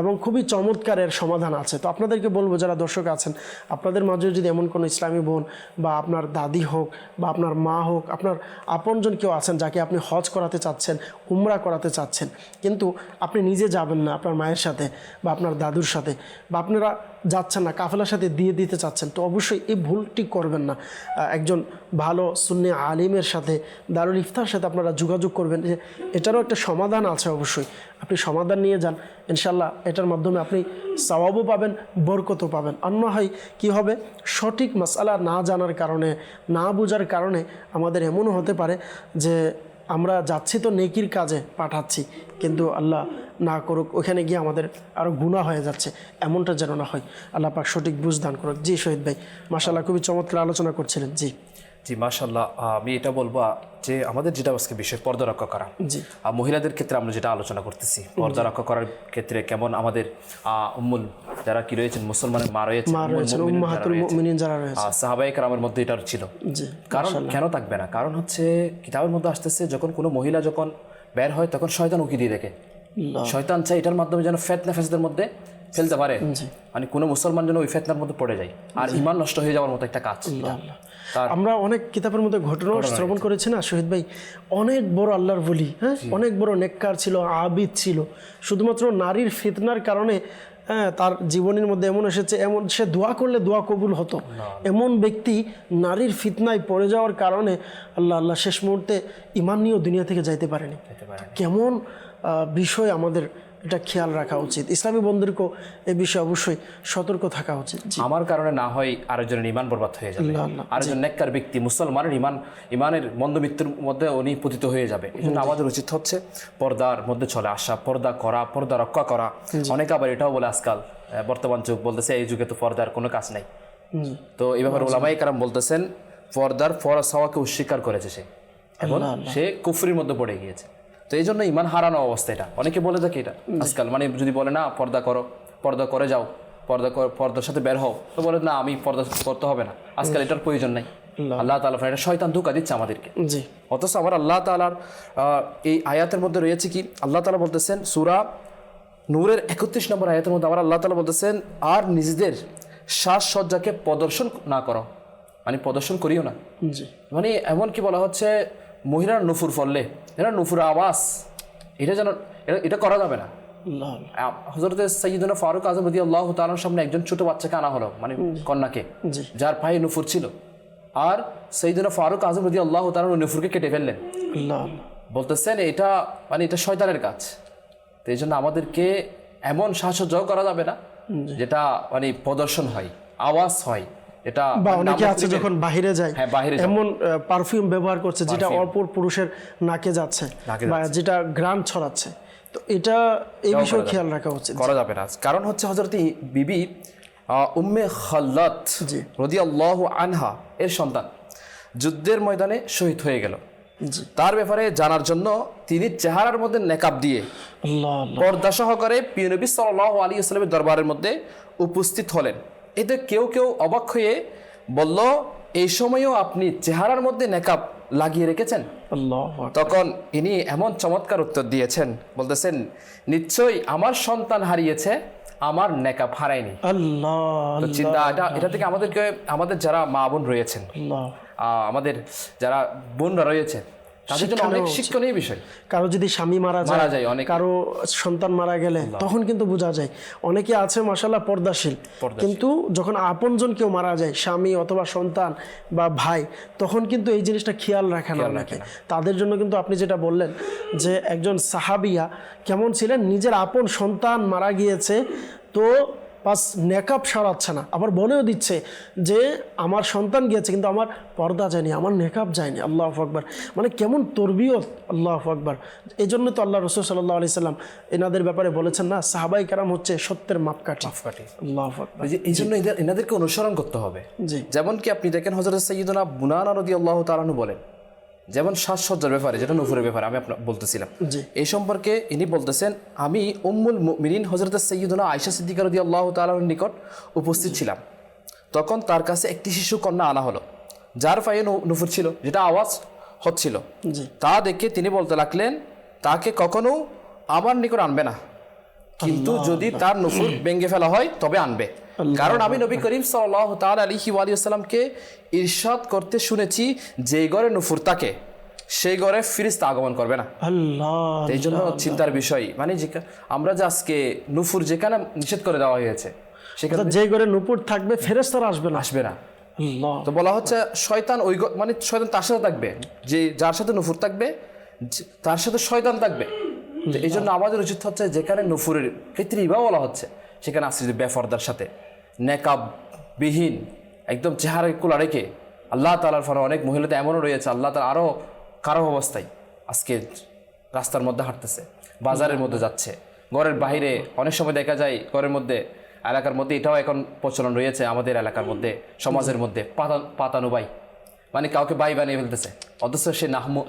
এবং খুবই চমৎকারের সমাধান আছে। তো আপনাদেরকে বলবো, যারা দর্শক আছেন, আপনাদের মাঝে যদি এমন কোনো ইসলামী বোন বা আপনার দাদি হোক বা আপনার মা হোক, আপনার আপনজন কেউ আছেন যাকে আপনি হজ করাতে চাচ্ছেন, উমরা করাতে চাচ্ছেন, কিন্তু আপনি নিজে যাবেন না আপনার মায়ের সাথে বা আপনার দাদুর সাথে, বা আপনারা যাচ্ছেন না, কাফেলার সাথে দিয়ে দিতে চাচ্ছেন, তো অবশ্যই এই ভুলটি করবেন না। একজন ভালো সুন্নি আলিমের সাথে, দারুল ইফতার সাথে আপনারা যোগাযোগ করবেন। এটারও একটা সমাধান আছে, অবশ্যই আপনি সমাধান নিয়ে যান, ইনশাল্লাহ এটার মাধ্যমে আপনি সওয়াবও পাবেন, বরকতও পাবেন। অন্য হয় কি হবে, সঠিক মাসআলা না জানার কারণে, না বোঝার কারণে আমাদের এমনও হতে পারে যে আমরা যাচ্ছি তো নেকির কাজে পাঠাচ্ছি, কিন্তু আল্লাহ না করুক ওখানে গিয়ে আমাদের আরও গুনাহ হয়ে যাচ্ছে, এমনটা যেন না হয়। আল্লাহ পাক সঠিক বুঝ দান করুক। জি শহীদ ভাই, মাশাআল্লাহ খুবই চমৎকার আলোচনা করছিলেন। জি জি মাশাআল্লাহ। আমি এটা বলবো যে আমাদের যেটা আজকে বিষয় পর্দা রক্ষা করা, জি মহিলাদের ক্ষেত্রে আমরা যেটা আলোচনা করতেছি, পর্দা রক্ষা করার ক্ষেত্রে কেমন আমাদের উম্মুল যারা কি রয়েছেন, মুসলমানের মা রয়েছে, উম্মাহাতুল মুমিনিন যারা রয়েছে, সাহাবায়ে কেরামের মধ্যে এটা ছিল। জি কারণ কেন থাকবে না, কারণ হচ্ছে কিতাবের মধ্যে আসতেছে যখন কোনো মহিলা যখন বের হয় তখন শয়তান উকি দিয়ে দেখে। শয়তান চাই এটার মাধ্যমে যেন ফিতনা ফাসাদের মধ্যে ফেলতে পারে, মানে কোনো মুসলমান যেন ওই ফিতনার মধ্যে পড়ে যায় আর ঈমান নষ্ট হয়ে যাওয়ার মতো একটা কাজ। আমরা অনেক কিতাবের মধ্যে ঘটনা শ্রবণ করেছি না শহীদ ভাই, অনেক বড় আল্লাহর ওলি, হ্যাঁ, অনেক বড় নেককার ছিল, আবিদ ছিল, শুধুমাত্র নারীর ফিতনার কারণে তার জীবনের মধ্যে এমন এসেছে, এমন সে দোয়া করলে দোয়া কবুল হতো, এমন ব্যক্তি নারীর ফিতনায় পড়ে যাওয়ার কারণে আল্লাহ শেষ মুহূর্তে ঈমান নিয়েও দুনিয়া থেকে যাইতে পারেনি। কেমন বিষয়, আমাদের এটা খেয়াল রাখা উচিত। ইসলামী বন্ধুদেরকেও এ বিষয়ে অবশ্যই সতর্ক থাকা উচিত। আমার কারণে না হয় আরেকজনের ঈমান বরবাদ হয়ে যাবে, আরেকজন নেককার ব্যক্তি মুসলমানের ঈমানের মন্দ মৃত্যুর মধ্যে উনি পতিত হয়ে যাবে। এই জন্য আমাদের উচিত হচ্ছে পর্দার মধ্যে চলে আসা, পর্দা করা, পর্দা রক্ষা করা। অনেকে আবার এটাও বলে আজকাল বর্তমান যুগ বলতেছে এই যুগে তো পর্দার কোনো কাজ নাই। তো এই ব্যাপারে উলামায়ে কেরাম বলতেছেন পর্দার ফরজ হওয়াকে অস্বীকার করেছে সে, এবং সে কুফরির মধ্যে পড়ে গিয়েছে। তো এই জন্য ঈমান হারানো অবস্থা এটা অনেকে বলে থাকে এটা আজকাল, মানে যদি বলে না পর্দা করো, পর্দা করে যাও, পর্দার সাথে বের হও, তো বলে না আমি পর্দা করতে হবে না, আজকাল এটার প্রয়োজন নাই। আল্লাহ তাআলা এটা শয়তান ধোঁকা দিচ্ছে আমাদেরকে। অথচ আমার আল্লাহ তাআলার এই আয়াতের মধ্যে রয়েছে কি, আল্লাহ তাআলা বলতেছেন সূরা নূরের 31 নম্বর আয়াতের মধ্যে আমার আল্লাহ তাআলা বলতেছেন, আর নিজেদের সাজসজ্জাকে প্রদর্শন না করো, মানে প্রদর্শন করিও না। মানে এমন কি বলা হচ্ছে, মহিলার নুফুর ফললে, এরা নুফুর আওয়াজ, এটা যেন এটা করা যাবে না। হযরত সাইয়্যিদুনা ফারুক আযম রাদিয়াল্লাহু তাআলার সামনে একজন ছোট বাচ্চাকে আনা হলো, মানে কন্যাকে, যার পায়ে নুফুর ছিল, আর সাইয়্যিদুনা ফারুক আযম রাদিয়াল্লাহু তাআলা ওই নুফুরকে কেটে ফেললেন। বলতেছেন এটা মানে এটা শয়তানের কাজ। তো এই জন্য আমাদেরকে এমন সাজসজ্জাও করা যাবে না যেটা মানে প্রদর্শন হয়, আওয়াজ হয়। এটা বা অনেকে আছে যখন বাহিরে যায় এমন পারফিউম ব্যবহার করছে যেটা অপর পুরুষের নাকে যাচ্ছে বা যেটা ঘ্রাণ ছড়াচ্ছে, তো এটা এই বিষয়ে খেয়াল রাখা উচিত, করা যাবে না। কারণ হচ্ছে হযরত বিবি উম্মে খাল্লাত রাদিয়াল্লাহু আনহা এর সন্তান যুদ্ধের ময়দানে শহীদ হয়ে গেল। তার ব্যাপারে জানার জন্য তিনি চেহারার মধ্যে নেকাব দিয়ে পর্দা সহকারে প্রিয় নবী সাল্লাল্লাহু আলাইহি ওয়াসাল্লামের দরবারের মধ্যে উপস্থিত হলেন। এতে কেউ কেউ অবাক হয়ে বলল, এই সময়ও আপনি চেহারার মধ্যে নেকাব লাগিয়ে রেখেছেন? তখন ইনি এমন চমৎকার উত্তর দিয়েছেন, বলতেছেন, নিশ্চয়ই আমার সন্তান হারিয়েছে, আমার নেকাব হারায়নি। চিন্তা এটা থেকে আমাদের যারা মা বোন রয়েছেন, আমাদের যারা বোনরা রয়েছে, তাদের জন্য অনেক শিক্ষণীয় বিষয়। কারো যদি স্বামী মারা যায় অনেক, কারো সন্তান মারা গেলে তখন কিন্তু বোঝা যায়। অনেকে আছে মাশাআল্লাহ পর্দাশীল, কিন্তু যখন আপনজন কেউ মারা যায়, স্বামী অথবা সন্তান বা ভাই, তখন কিন্তু এই জিনিসটা খেয়াল রাখে না অনেকে। তাদের জন্য কিন্তু আপনি যেটা বললেন যে একজন সাহাবিয়া কেমন ছিলেন, নিজের আপন সন্তান মারা গিয়েছে তো বাস নেকাব সারাচ্ছে না, আবার বলেও দিচ্ছে যে আমার সন্তান গিয়েছে কিন্তু আমার পর্দা যায়নি, আমার নেকাব যায়নি। আল্লাহু আকবার, মানে কেমন তরবিয়ত! আল্লাহু আকবার। এই জন্য তো আল্লাহ রাসূল সাল্লাল্লাহু আলাইহি সাল্লাম এনাদের ব্যাপারে বলেছেন না, সাহাবায়ে কেরাম হচ্ছে সত্যের মাপকাঠি। আল্লাহু আকবার। এই জন্য এনাদেরকে অনুসরণ করতে হবে। জি, যেমন কি আপনি দেখেন হযরত সাইয়্যিদুনা বুনানা রাদিয়াল্লাহু তাআলা আনহু বলেন, যেমন সাজসজ্জার ব্যাপারে, যেটা নূপুরের ব্যাপারে আমি আপনাকে বলতেছিলাম, এই সম্পর্কে ইনি বলতেছেন, আমি উম্মুল মুমিনিন হযরত সাইয়্যিদুনা আয়েশা সিদ্দিকা রাদিয়াল্লাহু তাআলার নিকট উপস্থিত ছিলাম। তখন তার কাছে একটি শিশু কন্যা আনা হলো, যার পায়ে নূপুর ছিল, যেটা আওয়াজ হচ্ছিল। তা দেখে তিনি বলতে লাগলেন, তাকে কখনো আমার নিকট আনবে না, কিন্তু যদি তার নূপুর ভেঙে ফেলা হয় তবে আনবে। কারণ আমি নবী করিম সাল্লাল্লাহু তাআলা আলাইহি ওয়া সাল্লামকে ইরশাদ করতে শুনেছি, যে ঘরে নূপুর থাকে সেই ঘরে ফেরেশতা আগমন করবে না। আল্লাহ, এই জন্য চিন্তার বিষয়, মানে আমরা যে আজকে নূপুর যেখানে নিষেধ করে দেওয়া হয়েছে, সেখানে যে ঘরে নূপুর থাকবে ফেরেশতারা আসবে না। আল্লাহ, তো বলা হচ্ছে শয়তান ওই মানে শয়তান তার সাথে থাকবে, যে যার সাথে নূপুর থাকবে তার সাথে শয়তান থাকবে। এই জন্য আমাদের উচিত হচ্ছে যেখানে নূপুরের ক্ষেত্রে ইবা বলা হচ্ছে, সেখানে আসছে যে বেফরদার সাথে নেকাববিহীন একদম চেহারা খোলা রেখে। আল্লাহ তাআলার ফলে অনেক মহিলাদের এমনও রয়েছে, আল্লাহ তাআলা আরও খারাপ অবস্থায় আজকে রাস্তার মধ্যে হাঁটতেছে, বাজারের মধ্যে যাচ্ছে, ঘরের বাইরে। অনেক সময় দেখা যায় ঘরের মধ্যে, এলাকার মধ্যে এটাও এখন প্রচলন রয়েছে আমাদের এলাকার মধ্যে, সমাজের মধ্যে, পাতানো বাই, মানে কাউকে বাই বানিয়ে ফেলতেছে, অথচ সে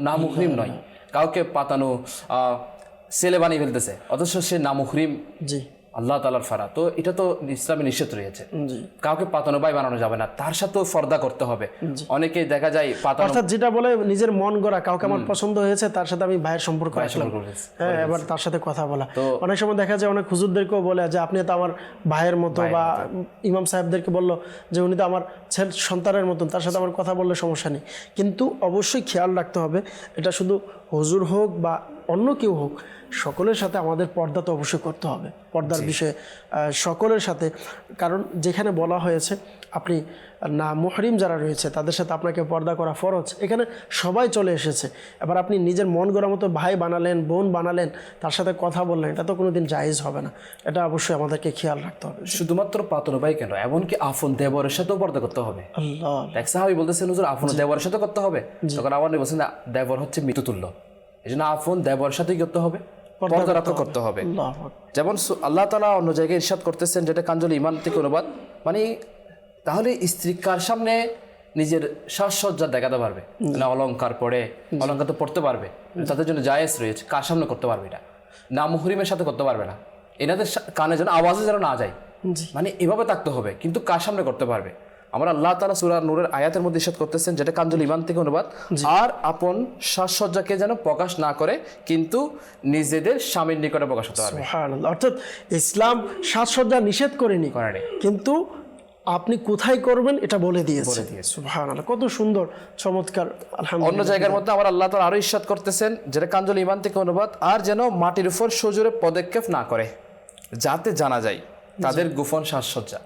নামুহরিম নয়। কাউকে পাতানো ছেলে বানিয়ে ফেলতেছে, অথচ সে নামুহরিম। জি, আল্লাহ তাআলার ফারা। তো এটা তো ইসলামে নিষেধ রয়েছে। কাউকে পাতানো ভাই বানানো যাবে না, তার সাথেও পর্দা করতে হবে। অনেকেই দেখা যায় পাতানো, অর্থাৎ যেটা বলে নিজের মন গড়া, কাউকে আমার পছন্দ হয়েছে তার সাথে আমি ভাইয়ের সম্পর্ক রাখলাম, হ্যাঁ, এবার তার সাথে কথা বলা। অনেক সময় দেখা যায় অনেক হুজুরদেরকেও বলে যে আপনি তো আমার ভাইয়ের মতো, বা ইমাম সাহেবদেরকে বললো যে উনি তো আমার ছেলে সন্তানের মতন, তার সাথে আমার কথা বললে সমস্যা নেই। কিন্তু অবশ্যই খেয়াল রাখতে হবে, এটা শুধু হুজুর হোক বা অন্য কেউ হোক, সকলের সাথে আমাদের পর্দা তো অবশ্যই করতে হবে, পর্দার বিষয়ে সকলের সাথে। কারণ যেখানে বলা হয়েছে আপনি না মুহরিম যারা রয়েছে তাদের সাথে আপনাকে পর্দা করা ফরজ, এখানে সবাই চলে এসেছে। এবার আপনি নিজের মন গড়ার মতো ভাই বানালেন, বোন বানালেন, তার সাথে কথা বললেন, এটা তো কোনোদিন জায়েজ হবে না। এটা অবশ্যই আমাদেরকে খেয়াল রাখতে হবে। শুধুমাত্র পাতানো ভাই কেন, এমনকি আপন দেবরের সাথেও পর্দা করতে হবে। আল্লাহ, এক সাহাবী বলতেছেন, হুজুর আপন দেবরের সাথে করতে হবে। তখন আমার নবী বলছেন, দেবর হচ্ছে মৃত্যুতুল্য, এই জন্য আপন দেবরের সাথেই করতে হবে, পর্দা রক্ষা করতে হবে। যেমন আল্লাহ তাআলা অন্য জায়গায় ইরশাদ করতেছেন, যেটা কাঞ্জুল ঈমান থেকে অনুবাদ, মানে তাহলে স্ত্রী কার সামনে নিজের সাজসজ্জা দেখাতে পারবে না, অলংকার পরে, অলংকার তো পড়তে পারবে, তাদের জন্য জায়েজ রয়েছে, কার সামনে করতে পারবে এটা, না মুহরিমের সাথে করতে পারবে না, এনাদের কানে যেন আওয়াজে যেন না যায়, মানে এভাবে থাকতে হবে, কিন্তু কার সামনে করতে পারবে। আমরা আল্লাহ তাআলা সূরা নূরের আয়াতের মধ্যে ইরশাদ করতেছেন, যেটা কাঞ্জুল ঈমান থেকে অনুবাদ, আর আপন সাজসজ্জাকে যেন প্রকাশ না করে, কিন্তু নিজেদের স্বামীর নিকটে প্রকাশ করতে পারবে। সুবহানাল্লাহ, অর্থাৎ ইসলাম সাজসজ্জা নিষেধ করেনি, কিন্তু আপনি কোথায় করবেন এটা বলে দিয়েছে। সুবহানাল্লাহ, কত সুন্দর, চমৎকার। আলহামদুলিল্লাহ। অন্য জায়গার মধ্যে আমার আল্লাহ তাআলা আরো ইরশাদ করতেছেন, যেটা কাঞ্জুল ঈমান থেকে অনুবাদ, আর যেন মাটির উপর সজোরে পদক্ষেপ না করে, যাতে জানা যায় তাদের গোপন সাজসজ্জা।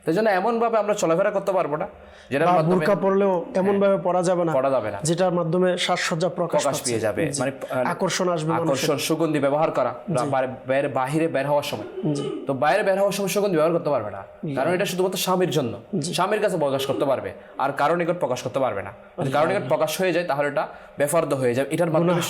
সেই জন্য এমনভাবে আমরা চলাফেরা করতে পারবো না, যেটার মাধ্যমে বোরকা পরলেও এমনভাবে পরা যাবে না, যেটার মাধ্যমে সাজসজ্জা প্রকাশ পেয়ে যাবে, মানে আকর্ষণ আসবে, আকর্ষণ, সুগন্ধি ব্যবহার করা, বাইরে বের হওয়ার সময়, তো বাইরে বের হওয়ার সময় সুগন্ধি ব্যবহার করতে পারবে না, কারণ এটা শুধুমাত্র স্বামীর জন্য, স্বামীর কাছে প্রকাশ করতে পারবে, আর কারো নিকট প্রকাশ করতে পারবে না। যদি কারো নিকট প্রকাশ হয়ে যায় তাহলে এটা বেফরদ হয়ে যাবে, এটার মাধ্যমে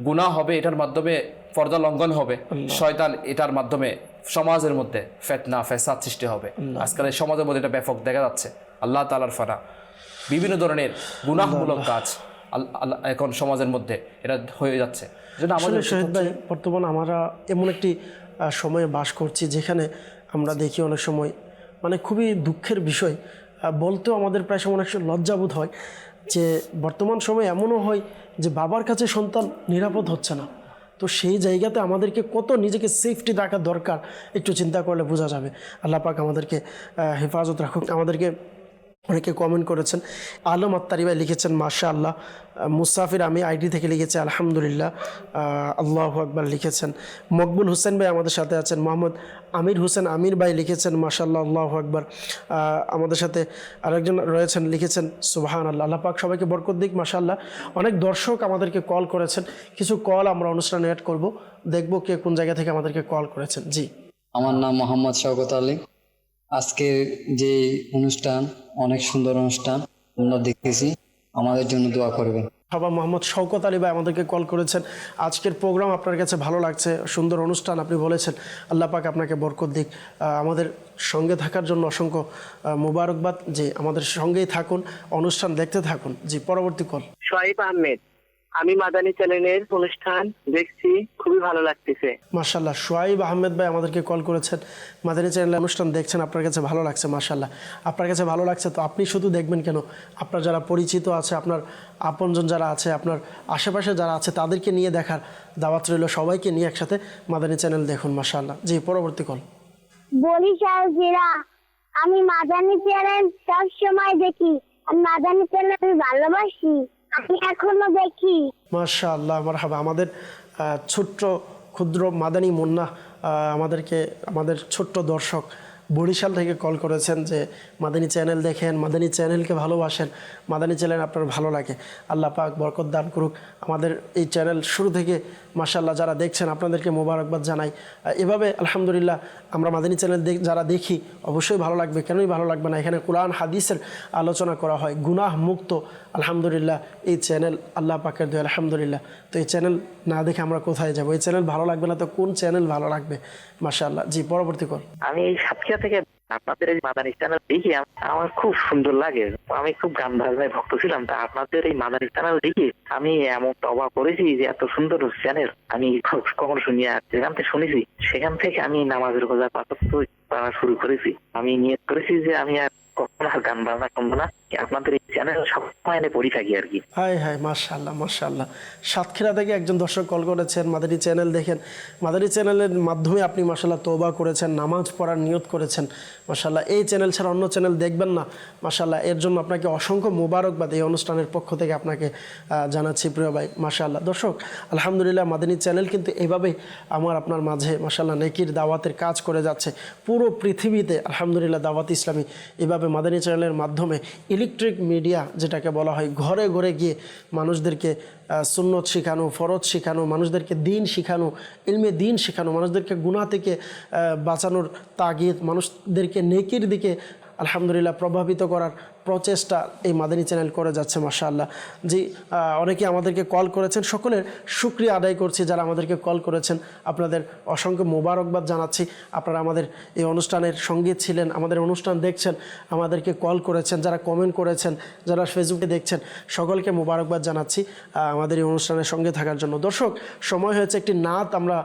গুনাহ হবে, এটার মাধ্যমে পর্দা লঙ্ঘন হবে, শয়তান এটার মাধ্যমে সমাজের মধ্যে ফিতনা ফাসাদ সৃষ্টি হবে। আজকাল এই সমাজের মধ্যে এটা ব্যাপক দেখা যাচ্ছে। আল্লাহ তাআলার ফানা বিভিন্ন ধরনের গুনাহমূলক কাজ এখন সমাজের মধ্যে এটা হয়ে যাচ্ছে। যেটা আমাদের শহীদ ভাই, বর্তমানে আমরা এমন একটি সময়ে বাস করছি যেখানে আমরা দেখি অনেক সময়, মানে খুবই দুঃখের বিষয়, বলতেও আমাদের প্রায় সময় অনেক লজ্জাবোধ হয়, যে বর্তমান সময়ে এমনও হয় যে বাবার কাছে সন্তান নিরাপদ হচ্ছে না। তো সেই জায়গাতে আমাদেরকে কত নিজেকে সেফটি রাখা দরকার একটু চিন্তা করলে বোঝা যাবে। আল্লাহ পাক আমাদেরকে হেফাজত রাখুক, আমাদেরকে অনেকে কমেন্ট করেছেন। আলম আত্তারি ভাই লিখেছেন মাশাআল্লাহ। মুসাফির আমি আইডি থেকে লিখেছে আলহামদুলিল্লাহ, আল্লাহু আকবার লিখেছেন। মকবুল হোসেন ভাই আমাদের সাথে আছেন। মোহাম্মদ আমির হোসেন আমির ভাই লিখেছেন মাশাআল্লাহ, আল্লাহু আকবার। আমাদের সাথে আরেকজন রয়েছেন, লিখেছেন সুবহানাল্লাহ। আল্লাহ পাক সবাইকে বরকত দিক মাশাআল্লাহ। অনেক দর্শক আমাদেরকে কল করেছেন, কিছু কল আমরা অনুষ্ঠানে অ্যাড করব, দেখব কে কোন জায়গা থেকে আমাদেরকে কল করেছেন। জি, আমার নাম মোহাম্মদ শওকত আলী। আজকের যে অনুষ্ঠান অনেক সুন্দর অনুষ্ঠান আমরা দেখতেছি, আমাদের জন্য দোয়া করবেন। বাবা মোহাম্মদ শওকত আলী ভাই আমাদেরকে কল করেছেন। আজকের প্রোগ্রাম আপনার কাছে ভালো লাগছে, সুন্দর অনুষ্ঠান আপনি বলেছেন, আল্লাহ পাক আপনাকে বরকত দিক। আমাদের সঙ্গে থাকার জন্য অসংখ্য মুবারকবাদ। জি, আমাদের সঙ্গেই থাকুন, অনুষ্ঠান দেখতে থাকুন। জি, পরবর্তী কল। সোহাইব আহমেদ, আমি মাদানী চ্যানেলের অনুষ্ঠান দেখছি, খুবই ভালো লাগতেছে। মাশাআল্লাহ, সোহাইব আহমেদ ভাই আমাদেরকে কল করেছেন, মাদানী চ্যানেলের অনুষ্ঠান দেখছেন, আপনার কাছে ভালো লাগছে। মাশাআল্লাহ, আপনার কাছে ভালো লাগছে তো আপনি শুধু দেখবেন কেন, আপনার যারা পরিচিত আছে, আপনার আপনজন যারা আছে, আপনার আশেপাশে যারা আছে, তাদেরকে নিয়ে দেখার দাওয়াত রইল। সবাইকে নিয়ে একসাথে মাদানী চ্যানেল দেখুন। মাশাআল্লাহ। জি, পরবর্তী কল। বরিশাল জেলা, আমি মাদানী চ্যানেল সব সময় দেখি, আমি মাদানী চ্যানেল ভালোবাসি, আমি এখনো দেখি। মাশাআল্লাহ, মারহাবা। আমাদের ছোট্ট ক্ষুদ্র মাদানী মুন্না আমাদেরকে, আমাদের ছোট্ট দর্শক বরিশাল থেকে কল করেছেন যে মাদানী চ্যানেল দেখেন, মাদানী চ্যানেলকে ভালোবাসেন, মাদানী চ্যানেল আপনার ভালো লাগে। আল্লাহ পাক বরকত দান করুক। আমাদের এই চ্যানেল শুরু থেকে মাশাআল্লাহ যারা দেখছেন আপনাদেরকে মোবারকবাদ জানাই। এভাবে আলহামদুলিল্লাহ আমরা মাদানী চ্যানেল যারা দেখি অবশ্যই ভালো লাগবে, কেনই ভালো লাগবে না। এখানে কোরআন হাদিসের আলোচনা করা হয়, গুনাহ মুক্ত আলহামদুলিল্লাহ এই চ্যানেল, আল্লাহ পাকের দয়া আলহামদুলিল্লাহ। তো এই চ্যানেল না দেখে আমরা কোথায় যাবো? এই চ্যানেল ভালো লাগবে না তো কোন চ্যানেল ভালো লাগবে? মাশাআল্লাহ। জি, পরবর্তী কল। আমি এই সাতক্ষীরা থেকে আপনাদের এই মাদানী চ্যানেল দেখি, আমার খুব সুন্দর লাগে। আমি খুব গান বাজনায় ভক্ত ছিলাম, তা আপনাদের এই মাদানী চ্যানেল দেখি আমি এমন অবাক করেছি যে এত সুন্দর চ্যানেল আমি কখনো শুনি। আর যেখান থেকে শুনেছি সেখান থেকে আমি নামাজের রোজা পাঠ করা শুরু করেছি। আমি নিয়ত করেছি যে আমি আর কখনো আর গান বাজনা করবো না, আপনাদের এই চ্যানেল সবসময় এনে পড়ি থাকি আর কি। হাই হাই, মাশাআল্লাহ মাশাআল্লাহ। সাতক্ষীরা থেকে একজন দর্শক কল করেছেন, মাদানী চ্যানেল দেখেন, মাদানী চ্যানেলের মাধ্যমে আপনি মাশাআল্লাহ তওবা করেছেন, নামাজ পড়ার নিয়ত করেছেন। মাশাআল্লাহ, এই চ্যানেল ছাড়া অন্য চ্যানেল দেখবেন না। মাশাআল্লাহ, এর জন্য আপনাকে অসংখ্য মোবারকবাদ এই অনুষ্ঠানের পক্ষ থেকে আপনাকে জানাচ্ছি প্রিয় ভাই। মাশাআল্লাহ। দর্শক আলহামদুলিল্লাহ মাদানী চ্যানেল কিন্তু এভাবেই আমার আপনার মাঝে মাশাআল্লাহ নেকির দাওয়াতের কাজ করে যাচ্ছে পুরো পৃথিবীতে। আলহামদুলিল্লাহ দাওয়াত ইসলামী এভাবে মাদানী চ্যানেলের মাধ্যমে ইলেকট্রিক মিডিয়া যেটাকে বলা হয়, ঘরে ঘরে গিয়ে মানুষদেরকে সুন্নত শিখানো, ফরজ শিখানো, মানুষদেরকে দিন শিখানো, ইলমে দিন শিখানো, মানুষদেরকে গুনাহ থেকে বাঁচানোর তাগিদ, মানুষদেরকে নেকির দিকে আলহামদুলিল্লাহ প্রভাবিত করার প্রচেষ্টা এই মাদানী চ্যানেল করে যাচ্ছে মাশাআল্লাহ। জি, অনেকে আমাদেরকে কল করেছেন, সকলের শুকরিয়া আদায় করছি যারা আমাদেরকে কল করেছেন, আপনাদের অসংখ্য মোবারকবাদ জানাচ্ছি। আপনারা আমাদের এই অনুষ্ঠানের সঙ্গে ছিলেন, আমাদের অনুষ্ঠান দেখছেন, আমাদেরকে কল করেছেন, যারা কমেন্ট করেছেন, যারা ফেসবুকে দেখছেন, সকলকে মোবারকবাদ জানাচ্ছি আমাদের এই অনুষ্ঠানের সঙ্গে থাকার জন্য। দর্শক, সময় হয়েছে একটি নাত আমরা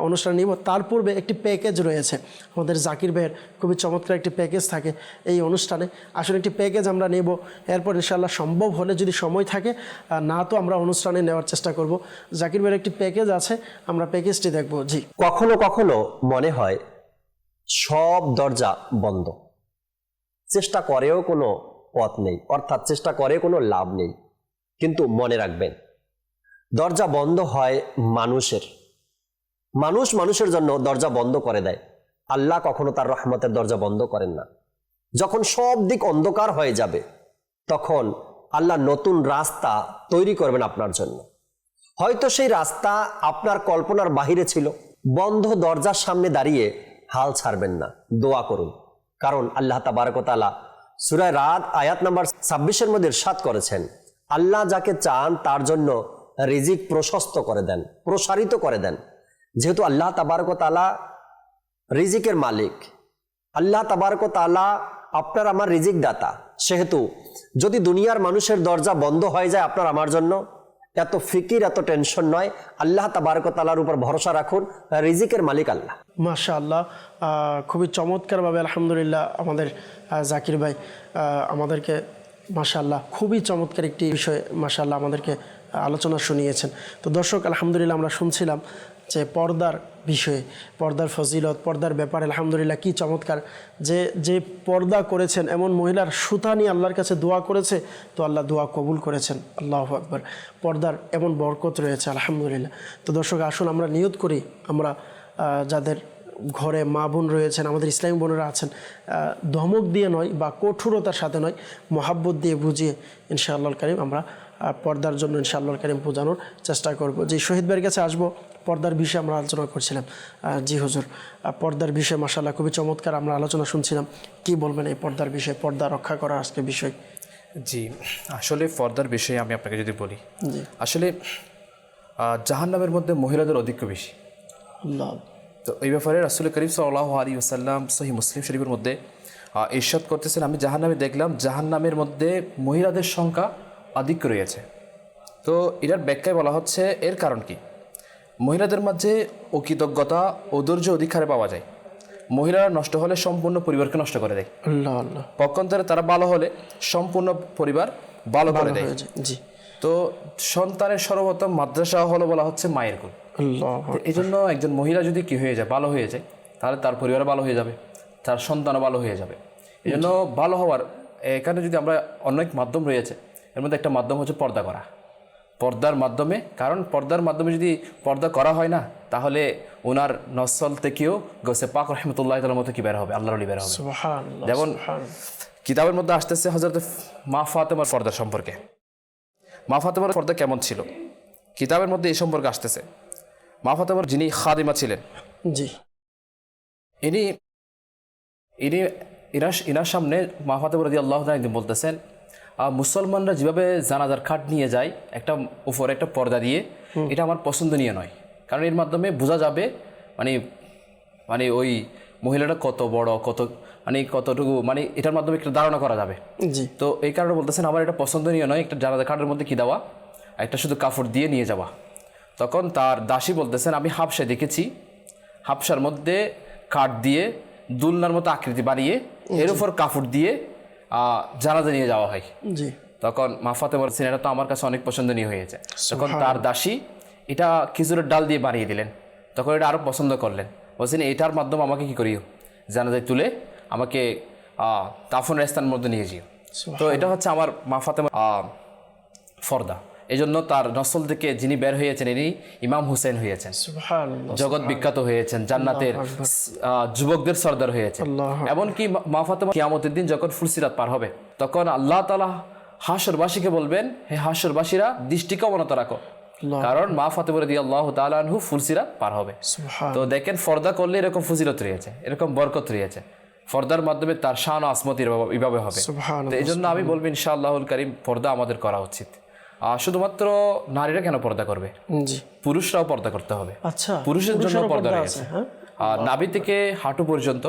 অনুষ্ঠান নিব, তার পূর্বে একটি প্যাকেজ রয়েছে আমাদের জাকির ভাইয়ের, খুবই চমৎকার একটি প্যাকেজ থাকে এই অনুষ্ঠানে। আসলে একটি প্যাকেজ আমরা নেব, এরপর ইনশাআল্লাহ সম্ভব হলে যদি সময় থাকে না তো আমরা অনুষ্ঠানে নেওয়ার চেষ্টা করব। জাকির ভাইয়ের একটি প্যাকেজ আছে, আমরা প্যাকেজটি দেখব। জি, কখনো কখনো মনে হয় সব দরজা বন্ধ, চেষ্টা করেও কোনো পথ নেই, অর্থাৎ চেষ্টা করে কোনো লাভ নেই। কিন্তু মনে রাখবেন, দরজা বন্ধ হয় মানুষের, মানুষ মানুষের জন্য দরজা বন্ধ করে দেয়। আল্লাহ কখনো তার রহমতের দরজা বন্ধ করেন না। যখন সব দিক অন্ধকার হয়ে যাবে তখন আল্লাহ নতুন রাস্তা তৈরি করবেন আপনার জন্য। হয়তো সেই রাস্তা আপনার কল্পনার বাহিরে ছিল। বন্ধ দরজার সামনে দাঁড়িয়ে হাল ছাড়বেন না, দোয়া করুন। কারণ আল্লাহ তাবারক ওয়া তাআলা সূরা রাদ আয়াত নাম্বার 26-এর মধ্যে ইরশাদ করেছেন, আল্লাহ যাকে চান তার জন্য রিজিক প্রশস্ত করে দেন, প্রসারিত করে দেন। যেহেতু আল্লাহ তাবারক ওয়া তাআলা রিজিকের মালিক, আল্লাহ তাবারক ওয়া তাআলা আপনার আমার রিজিক দাতা, সেহেতু যদি দুনিয়ার মানুষের দরজা বন্ধ হয়ে যায় আপনার আমার জন্য, এত ফিকির, এত টেনশন নয়। আল্লাহ তাবারক ওয়া তাআলার উপর ভরসা রাখুন, রিজিকের মালিক আল্লাহ। মাশাআল্লাহ, খুবই চমৎকারভাবে আলহামদুলিল্লাহ আমাদের জাকির ভাই আমাদেরকে মাশাআল্লাহ খুবই চমৎকার একটি বিষয় মাশাআল্লাহ আমাদেরকে আলোচনা শুনিয়েছেন। তো দর্শক আলহামদুলিল্লাহ আমরা শুনছিলাম যে পর্দার বিষয়ে, পর্দার ফজিলত, পর্দার ব্যাপারে আলহামদুলিল্লাহ কি চমৎকার যে যে পর্দা করেছেন এমন মহিলার সুতা নিয়ে আল্লাহর কাছে দোয়া করেছে, তো আল্লাহ দোয়া কবুল করেছেন। আল্লাহু আকবার। পর্দার এমন বরকত রয়েছে আলহামদুলিল্লাহ। তো দর্শক আসুন আমরা নিয়ত করি, আমরা যাদের ঘরে মা বোন রয়েছেন, আমাদের ইসলামী বোনেরা আছেন, ধমক দিয়ে নয় বা কঠোরতার সাথে নয়, মহাব্বত দিয়ে বুঝিয়ে ইনশাআল্লাহ কারীম আমরা পর্দার জন্য ইনশাআল্লাহ কারীম বোঝানোর চেষ্টা করব। যে শহীদ ভাইয়ের কাছে আসবো, পর্দার বিষয়ে আমরা আলোচনা করছিলাম। জি হুজুর, পর্দার বিষয়ে মাশাআল্লাহ খুবই চমৎকার আমরা আলোচনা শুনছিলাম। কি বলবেন এই পর্দার বিষয়ে, পর্দা রক্ষা করার আজকে বিষয়? জি, আসলে পর্দার বিষয়ে আমি আপনাকে যদি বলি, আসলে জাহান্নামের মধ্যে মহিলাদের অধিক্য বেশি। আল্লাহ। তো এই ব্যাপারে রাসূল করিম সাল্লাল্লাহু আলাইহি ওয়াসাল্লাম সহিহ মুসলিম শরীফের মধ্যে ইরশাদ করতেছেন, আমি জাহান্নামে দেখলাম জাহান্নামের মধ্যে মহিলাদের সংখ্যা অধিক রয়েছে। তো এটার ব্যাখ্যায় বলা হচ্ছে এর কারণ কি, মহিলাদের মাঝে অকৃতজ্ঞতা ও ধৈর্য অধিক হারে পাওয়া যায়। মহিলারা নষ্ট হলে সম্পূর্ণ পরিবারকে নষ্ট করে দেয়। আল্লাহ আল্লাহ। পক্ষান্তরে তারা ভালো হলে সম্পূর্ণ পরিবার ভালো করে দেয়। জি। তো সন্তানের সর্বপ্রথম মাদ্রাসা হলো বলা হচ্ছে মায়ের কুল। এই জন্য একজন মহিলা যদি কি হয়ে যায়, ভালো হয়ে যায়, তাহলে তার পরিবার ভালো হয়ে যাবে, তার সন্তানও ভালো হয়ে যাবে। এই জন্য ভালো হওয়ার এখানে যদি আমরা অনেক মাধ্যম রয়েছে, এর মধ্যে একটা মাধ্যম হচ্ছে পর্দা করা। পর্দার মাধ্যমে, কারণ পর্দার মাধ্যমে যদি পর্দা করা হয় না, তাহলে ওনার নসল থেকেও গৌসে পাক রহমতুল্লাহ তাআলার মতো কি বের হবে, আল্লাহর ওলি বের হবে। যেমন কিতাবের মধ্যে আসতেছে হযরত মা ফাতেমার পর্দা সম্পর্কে। মা ফাতেমার পর্দা কেমন ছিল, কিতাবের মধ্যে এই সম্পর্কে আসতেছে। মা ফাতেমার যিনি খাদিমা ছিলেন, জি, ইনার সামনে মা ফাতেমা রাদিয়াল্লাহু তাআলা একদিন বলতেছেন, মুসলমানরা যেভাবে জানাজার খাট নিয়ে যায় একটা উপরে একটা পর্দা দিয়ে, এটা আমার পছন্দনীয় নয়। কারণ এর মাধ্যমে বোঝা যাবে মানে ওই মহিলাটা কত বড়, কতটুকু, এটার মাধ্যমে একটা ধারণা করা যাবে। জি। তো এই কারণে বলতেছেন আমার এটা পছন্দনীয় নয়, একটা জানাজার খাটের মধ্যে কি দেওয়া, একটা শুধু কাপড় দিয়ে নিয়ে যাওয়া। তখন তার দাসী বলতেছেন, আমি হাবশায় দেখেছি, হাবশার মধ্যে কাঠ দিয়ে দুলনার মতো আকৃতি বানিয়ে এর উপর কাপড় দিয়ে জানাজা নিয়ে যাওয়া হয়। জি। তখন মা ফাতেমা বলছেন এটা তো আমার কাছে অনেক পছন্দনীয় হয়েছে। তখন তার দাসী এটা খেজুরের ডাল দিয়ে বানিয়ে দিলেন। তখন এটা আরও পছন্দ করলেন, বলছেন এটার মাধ্যমে আমাকে কি করিও, জানাজায় তুলে আমাকে দাফনের স্থানের মধ্যে নিয়ে যাও। তো এটা হচ্ছে আমার মা ফাতেমা ফর্দা। এই জন্য তার নসল থেকে যিনি বের হয়েছেন ইনি ইমাম হুসেন হয়েছেন, জগৎ বিখ্যাত হয়েছেন, জান্নাতের যুবকদের সর্দার হয়েছেন। এমনকি মা ফাতেমা কিয়ামতের দিন যখন ফুলসিরাত পার হবে, তখন আল্লাহ তাআলা হাশরবাসীকে বলবেন, হে হাশরবাসীরা দৃষ্টিকে অবনত রাখো, কারণ মা ফাতেমা রাদিয়াল্লাহু তাআলা আনহু ফুলসিরাত পার হবে। তো দেখেন পর্দা করলে এরকম ফজিলত রয়েছে, এরকম বরকত রয়েছে। পর্দার মাধ্যমে তার শান ও আসমত এইভাবে হবে। তো এই জন্য আমি বলবো ইনশাআল্লাহুল কারীম পর্দা আমাদের করা উচিত। শুধুমাত্র নারীরা কেন পর্দা করবে, পুরুষরাও পর্দা করতে হবে। আচ্ছা, পুরুষের জন্য পর্দা রয়েছে, নাভি থেকে হাঁটু পর্যন্ত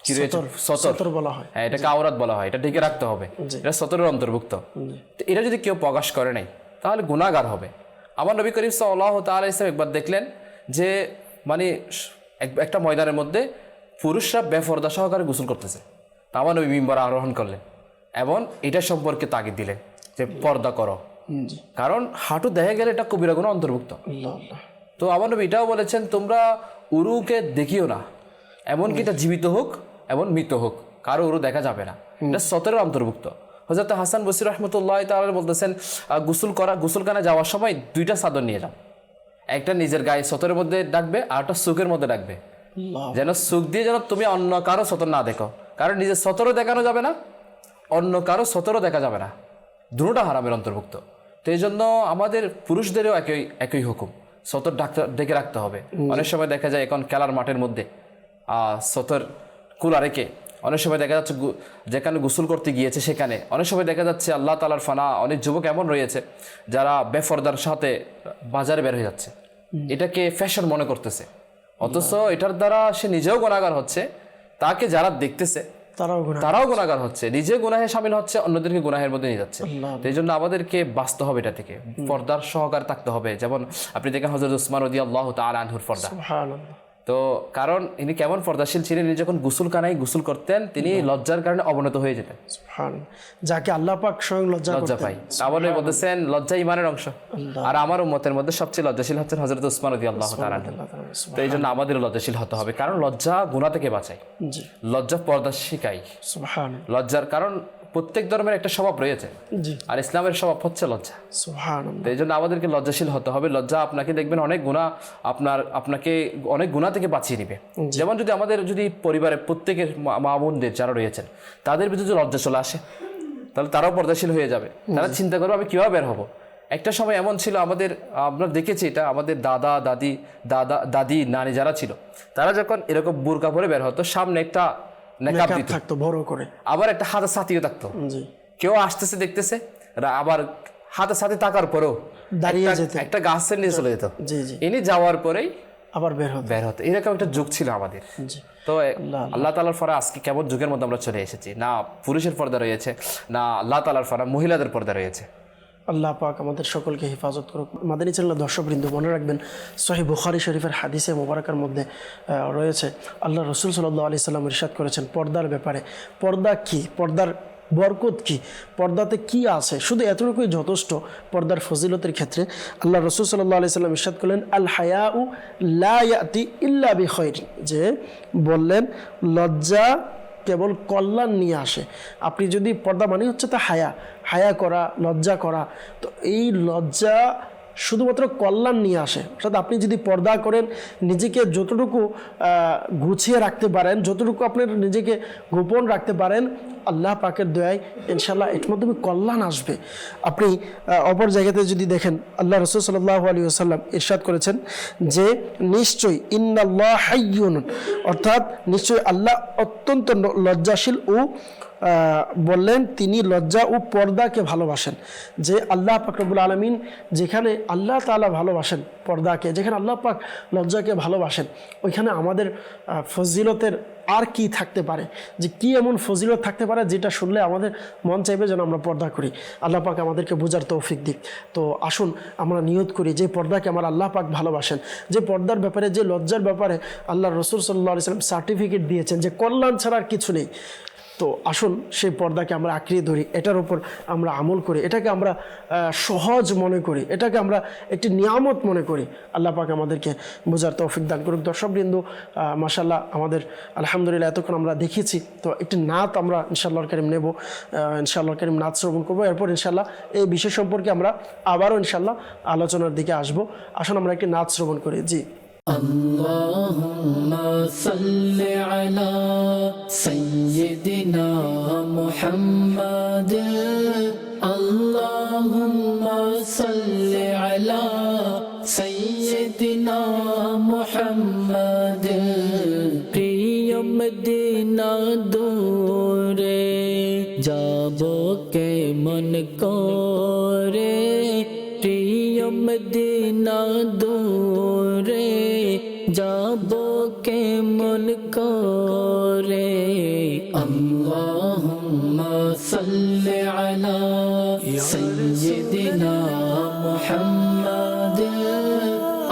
কি রয়েছে, সতর বলা হয়। হ্যাঁ, এটাকে আওরাত বলা হয়, এটা ঢেকে রাখতে হবে, এটা সতরের অন্তর্ভুক্ত। এটা যদি কেউ প্রকাশ করে নাই তাহলে গুনাহগার হবে। আমার নবী করিম সাল্লাল্লাহু তাআলা আলাইহি ওয়াসাল্লাম একবার দেখলেন যে একটা ময়দানের মধ্যে পুরুষরা বেপরদা সহকারে গোসল করতেছে। আমার নবী মিম্বরে আরোহণ করলেন এবং এটা সম্পর্কে তাগিদ দিলেন যে পর্দা করো, কারণ হাঁটু দেখা গেলে এটা কবিরা গুনাহ অন্তর্ভুক্ত। তো আমার নবী এটাও বলেছেন তোমরা উরুকে দেখিও না, এমনকি এটা জীবিত হোক এবং মৃত হোক, কারো উরু দেখা যাবে না, এটা সতরের অন্তর্ভুক্ত। হযরত হাসান বসরি রাহমাতুল্লাহ তাআলা বলতেছেন গোসলখানে যাওয়ার সময় দুইটা চাদর নিয়ে যাও, একটা নিজের গায়ে সতরের মধ্যে ডাকবে আর একটা সুখের মধ্যে ডাকবে, যেন সুখ দিয়ে যেন তুমি অন্য কারো সতর না দেখো, কারণ নিজের সতরও দেখানো যাবে না, অন্য কারো সতরও দেখা যাবে না, দুটোটা হারামের অন্তর্ভুক্ত। তো এই জন্য আমাদের পুরুষদেরও একই হুকুম, সতর ডেকে রাখতে হবে। অনেক সময় দেখা যায় এখন খেলার মাঠের মধ্যে সতর কুলা রেখে, অনেক সময় দেখা যাচ্ছে যেখানে গোসল করতে গিয়েছে সেখানে, অনেক সময় দেখা যাচ্ছে আল্লাহ তাআলার ফানা অনেক যুবক এমন রয়েছে যারা বেফরদার সাথে বাজারে বের হয়ে যাচ্ছে, এটাকে ফ্যাশন মনে করতেছে, অথচ এটার দ্বারা সে নিজেও গুনাহগার হচ্ছে, তাকে যারা দেখতেছে তারাও গুনাহগার হচ্ছে, নিজে গুনাহে শামিল হচ্ছে, অন্যদেরকে গুনাহের মধ্যে নিয়ে যাচ্ছে। এই জন্য আমাদেরকে বাঁচতে হবে এটা থেকে, পর্দার সহকারে থাকতে হবে। যেমন আপনি দেখেন হযরত উসমান রাদিয়াল্লাহু তাআলা আনহুর পর্দা, তো কারণ ইনি কেমন পর্দাশীল ছিলেন, ইনি যখন গোসল করতেন তিনি লজ্জার কারণে অবনত হয়ে যেতেন। সুবহানাল্লাহ। যাকে আল্লাহ পাক স্বয়ং লজ্জা পাই। আবার বলতেছেন লজ্জা ইমানের অংশ, আর আমার উম্মতের মধ্যে সবচেয়ে লজ্জাশীল হচ্ছেন হযরত উসমান রাদিয়াল্লাহু তাআলা। তো এই জন্য আমাদের লজ্জাশীল হতে হবে, কারণ লজ্জা গুনাহ থেকে বাঁচায়, লজ্জা পর্দা শিখায়। সুবহানাল্লাহ। লজ্জার কারণ প্রত্যেক ধর্মের একটা স্বভাব রয়েছে, আর ইসলামের স্বভাব হচ্ছে লজ্জা। সুবহানাল্লাহ। তো এই জন্য আমাদেরকে লজ্জাশীল হতে হবে। লজ্জা আপনাকে দেখবেন অনেক গুনাহ আপনাকে অনেক গুনাহ থেকে বাঁচিয়ে নিবে। যেমন যদি পরিবারের প্রত্যেকের মা বোনদের যারা রয়েছেন তাদের ভিতরে যদি লজ্জা চলে আসে তাহলে তারাও পর্দাশীল হয়ে যাবে। তারা চিন্তা করবে আমি কিভাবে বের হবো। একটা সময় এমন ছিল আমরা দেখেছি এটা, আমাদের দাদি নানি যারা ছিল তারা যখন এরকম বুরকা পরে বের হতো সামনে একটা নেকাব থাকতো বড় করে, আবার একটা হাতে ছাতিও থাকতো। কেউ আসতেছে দেখতেছে, আবার হাতে ছাতি থাকার পরেও দাঁড়িয়ে যেত, একটা গাছের নিচে চলে যেত। ইনি যাওয়ার পরেই আবার বের হতো। এরকম একটা যুগ ছিল আমাদের। তো আল্লাহ তাআলার ফরা আজকে কেমন যুগের মধ্যে আমরা চলে এসেছি, না পুরুষের পর্দা রয়েছে, না আল্লাহ তাআলার ফরা মহিলাদের পর্দা রয়েছে। আল্লাহ পাক আমাদের সকলকে হেফাজত করুক। মাদানী চ্যানেলের দর্শকবৃন্দ, মনে রাখবেন সহিহ বুখারী শরীফের হাদিসে মোবারকার মধ্যে রয়েছে আল্লাহ রাসূল সাল্লাল্লাহু আলাইহি সাল্লাম ইরশাদ করেছেন পর্দার ব্যাপারে। পর্দা কি, পর্দার বরকত কি, পর্দাতে কি আছে, শুধু এতটুকুই যথেষ্ট পর্দার ফজিলতের ক্ষেত্রে। আল্লাহ রাসূল সাল্লাল্লাহু আলাইহি সাল্লাম ইরশাদ করলেন আল হায়াউ লা ইয়াতি ইল্লা বিখাইর, যে বললেন লজ্জা কেবল কল্যাণ নিয়ে আসে। আপনি যদি পর্দা মানে হচ্ছে তা হায়া করা, লজ্জা করা, তো এই লজ্জা শুধুমাত্র কল্যাণ নিয়ে আসে। অর্থাৎ আপনি যদি পর্দা করেন, নিজেকে যতটুকু গুছিয়ে রাখতে পারেন, যতটুকু আপনার নিজেকে গোপন রাখতে পারেন, আল্লাহ পাকের দয়ায় ইনশাআল্লাহ এর মাধ্যমে কল্যাণ আসবে। আপনি অপর জায়গাতে যদি দেখেন আল্লাহ রাসূল সাল্লাল্লাহু আলাইহি ওয়াসাল্লাম ইরশাদ করেছেন যে নিশ্চয়ই ইন্নাল্লাহ হাইয়ুন, অর্থাৎ নিশ্চয়ই আল্লাহ অত্যন্ত লজ্জাশীল ও বললেন তিনি লজ্জা ও পর্দাকে ভালোবাসেন। যে আল্লাহ পাক রব্বুল আলামিন যেখানে আল্লাহ তাআলা ভালোবাসেন পর্দাকে, যেখানে আল্লাহ পাক লজ্জাকে ভালোবাসেন, ওইখানে আমাদের ফজিলতের আর কি থাকতে পারে, যে কি এমন ফজিলত থাকতে পারে যেটা শুনলে আমাদের মন চাইবে যেন আমরা পর্দা করি। আল্লাহ পাক আমাদেরকে বোঝার তৌফিক দিক। তো আসুন আমরা নিয়ত করি যে পর্দাকে আমার আল্লাহ পাক ভালোবাসেন, যে পর্দার ব্যাপারে, যে লজ্জার ব্যাপারে আল্লাহ রাসূল সাল্লাল্লাহু আলাইহি সাল্লাম সার্টিফিকেট দিয়েছেন যে কল্যাণ ছাড়া আর কিছু নেই। তো আসুন সেই পর্দাকে আমরা আঁকড়িয়ে ধরি, এটার উপর আমরা আমল করি, এটাকে আমরা সহজ মনে করি, এটাকে আমরা একটি নিয়ামত মনে করি। আল্লাহ পাক আমাদেরকে বোঝার তৌফিক দান করুক। দর্শকবৃন্দ, মাশাআল্লাহ আমাদের আলহামদুলিল্লাহ এতক্ষণ আমরা দেখেছি, তো একটি নাত আমরা ইনশাআল্লাহর কারীম নেব, ইনশাআল্লাহর কারীম নাত শ্রবণ করবো। এরপর ইনশাআল্লাহ এই বিষয় সম্পর্কে আমরা আবারও ইনশাআল্লাহ আলোচনার দিকে আসবো। আসুন আমরা একটি নাত শ্রবণ করি। জি اللهم صل على سيدنا محمد اللهم صل على سيدنا محمد প্রিয় মদিনা দূরে যাব কেমন করে প্রিয় মদিনা দূরে যাব কেমন করে আল্লাহুম্মা সাল্লি আলা সাইয়্যিদিনা মুহাম্মাদ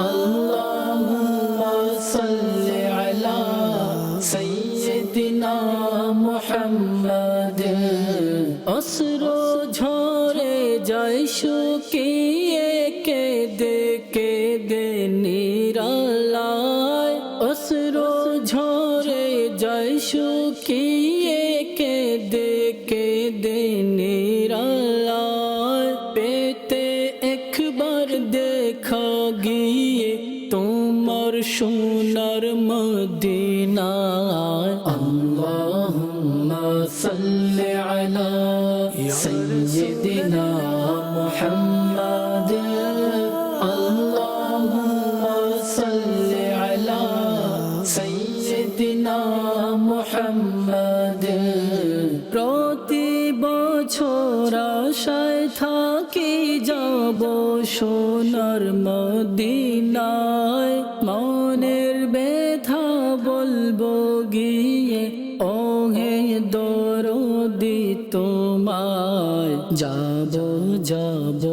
আল্লাহুম্মা সাল্লি আলা সাইয়্যিদিনা মুহাম্মাদ অশ্রু ঝরে যায় শুকিয়ে কেঁদে কেঁদে নিরালায় অশ্রু ঝরে যায় শুকিয়ে কেঁদে কেঁদে নিরালায় পেতে একবার দেখা গিয়ে তোমার সোনার মদিনায় আল্লাহুম্মা সাল্লি আলা সাইয়্যিদিনা মুহাম্মাদ আল্লাহুম্মা সাল্লি আলা সাইয়্যিদিনা মুহাম্মাদ প্রতি বছর আশায় থাকি যাব সোনার মদিনায় মনের ব্যথা বলবো গিয়ে ও হে দরদি তোমায় যাব যাব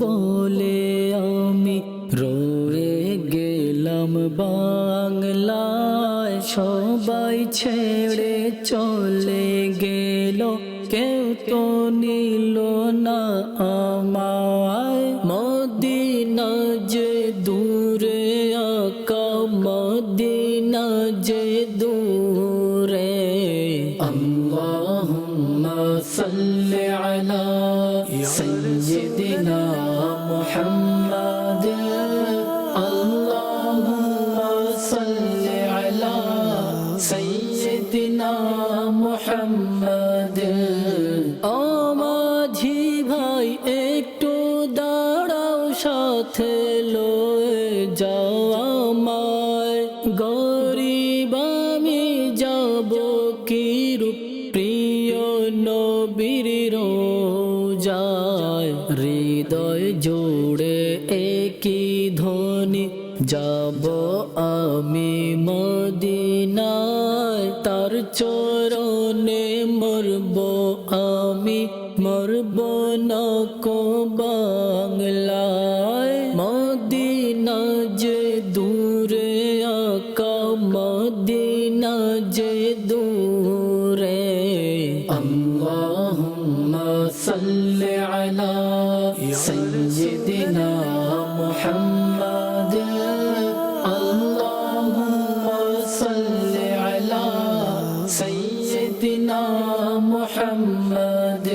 বলে আমি রয়ে গেলাম বাংলা সবাই ছেড়ে চলে গেল, কেউ তো নিল না আমায়। মদিনা যে দূরে আকা, মদিনা যে দূরে। আল্লাহুম্মা সাল্লি আলা সাইয়্যিদিনা মুহাম্মাদ। আল্লাহুম্মা সাল্লি আলা সাইয়্যিদিনা মুহাম্মাদ। ও মাঝি ভাই একটু দাঁড়াও, সাথে লয়ে যাও আমায়। গরিব আমি যাব কি রূপ প্রিয় নবীর রোজায়। হৃদয় জোড়ে একই ধ্বনি, যাব আমি মদিনায়। তার চরণে মরব আমি, মরব না কো বাংলায়। মদিনা যে দূরে আকা, মদিনা যে দূরে। আল্লাহুম্মা সাল্লি আলা সাইয়্যিদিনা মুহাম্মাদ। আল্লাহুম্মা সাল্লি আলা সাইয়্যিদিনা মুহাম্মাদ।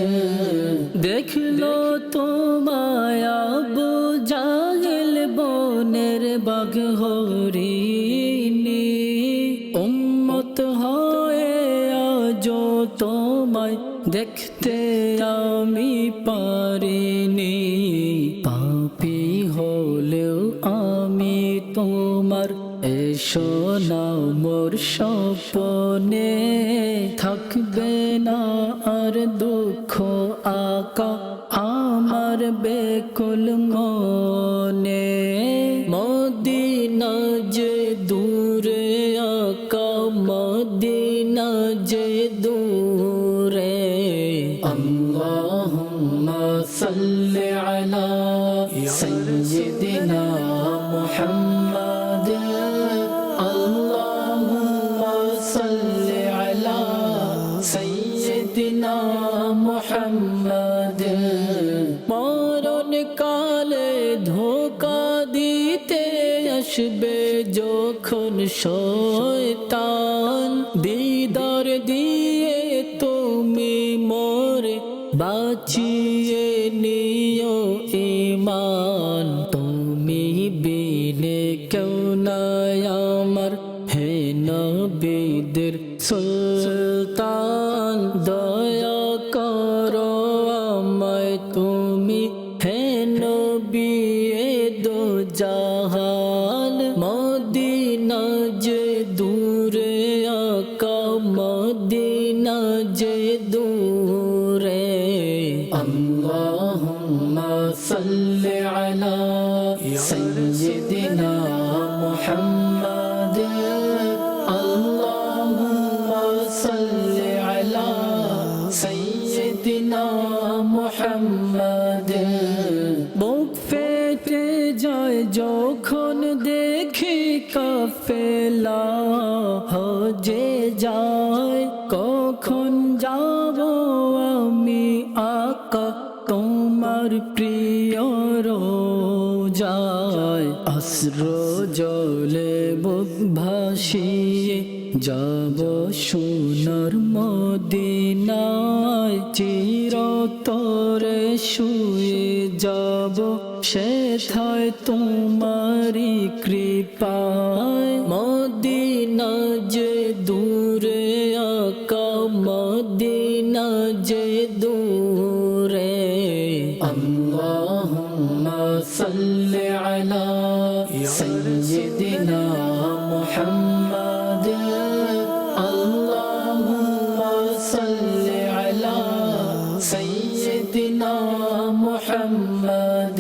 দেখলো তোমায় আবু জাহেল বনের বাঘ হরিণী, উম্মত হয়ে আজো তোমায় দেখতে আমি পারিনি। পাপী হলেও আমি তোমার, এসো না মোর স্বপ্নে। থাকবে না আর দুঃখ আকা আমার বেকুল মনে। মদিনা যে দূরে আকা, মদিনা যে দূরে। আল্লাহুম্মা সাল্লি আলা সাইয়্যিদিনা মুহাম্মাদ। আল্লাহুম্মা সাল্লি আলা সাইয়্যিদিনা মুহাম্মাদ। মরণ কালে ধোঁকা দিতে আসবে যখন শয়তান, দিদার দিয়ে তুমি মোরে বাঁচিয়ে নিও ঈমান। তুমি বিনে কেউ নাই আমার, হে নবীদের সুলতান। দয়া করো আমায় তুমি, হে নবী এ দো জাহান। মদিনা যে দূরে আকা, মদিনা যে দূরে। আল্লাহুম্মা সাল্লি আলা সাইয়্যিদিনা মুহাম্মাদ। আল্লাহুম্মা সাল্লি আলা সাইয়্যিদিনা মুহাম্মাদ। বুক ফেটে যায় যখন দেখি কাফেলা হজে যায়। কখন যাব আমি আকা তোমার প্রিয় রোজায়। অশ্র জলে বুক ভাসিয়ে যাব সোনার মদিনায়। চিরতরে শুয়ে যাব সেথায় তোমারি কৃপায়। মদিনা যে দূরে আকা, মদিনা যে দূরে। আল্লাহুম্মা সাল্লি আলা সাইয়্যিদিনা মুহাম্মাদ। আল্লাহুম্মা সাল্লি আলা সাইয়্যিদিনা মুহাম্মাদ।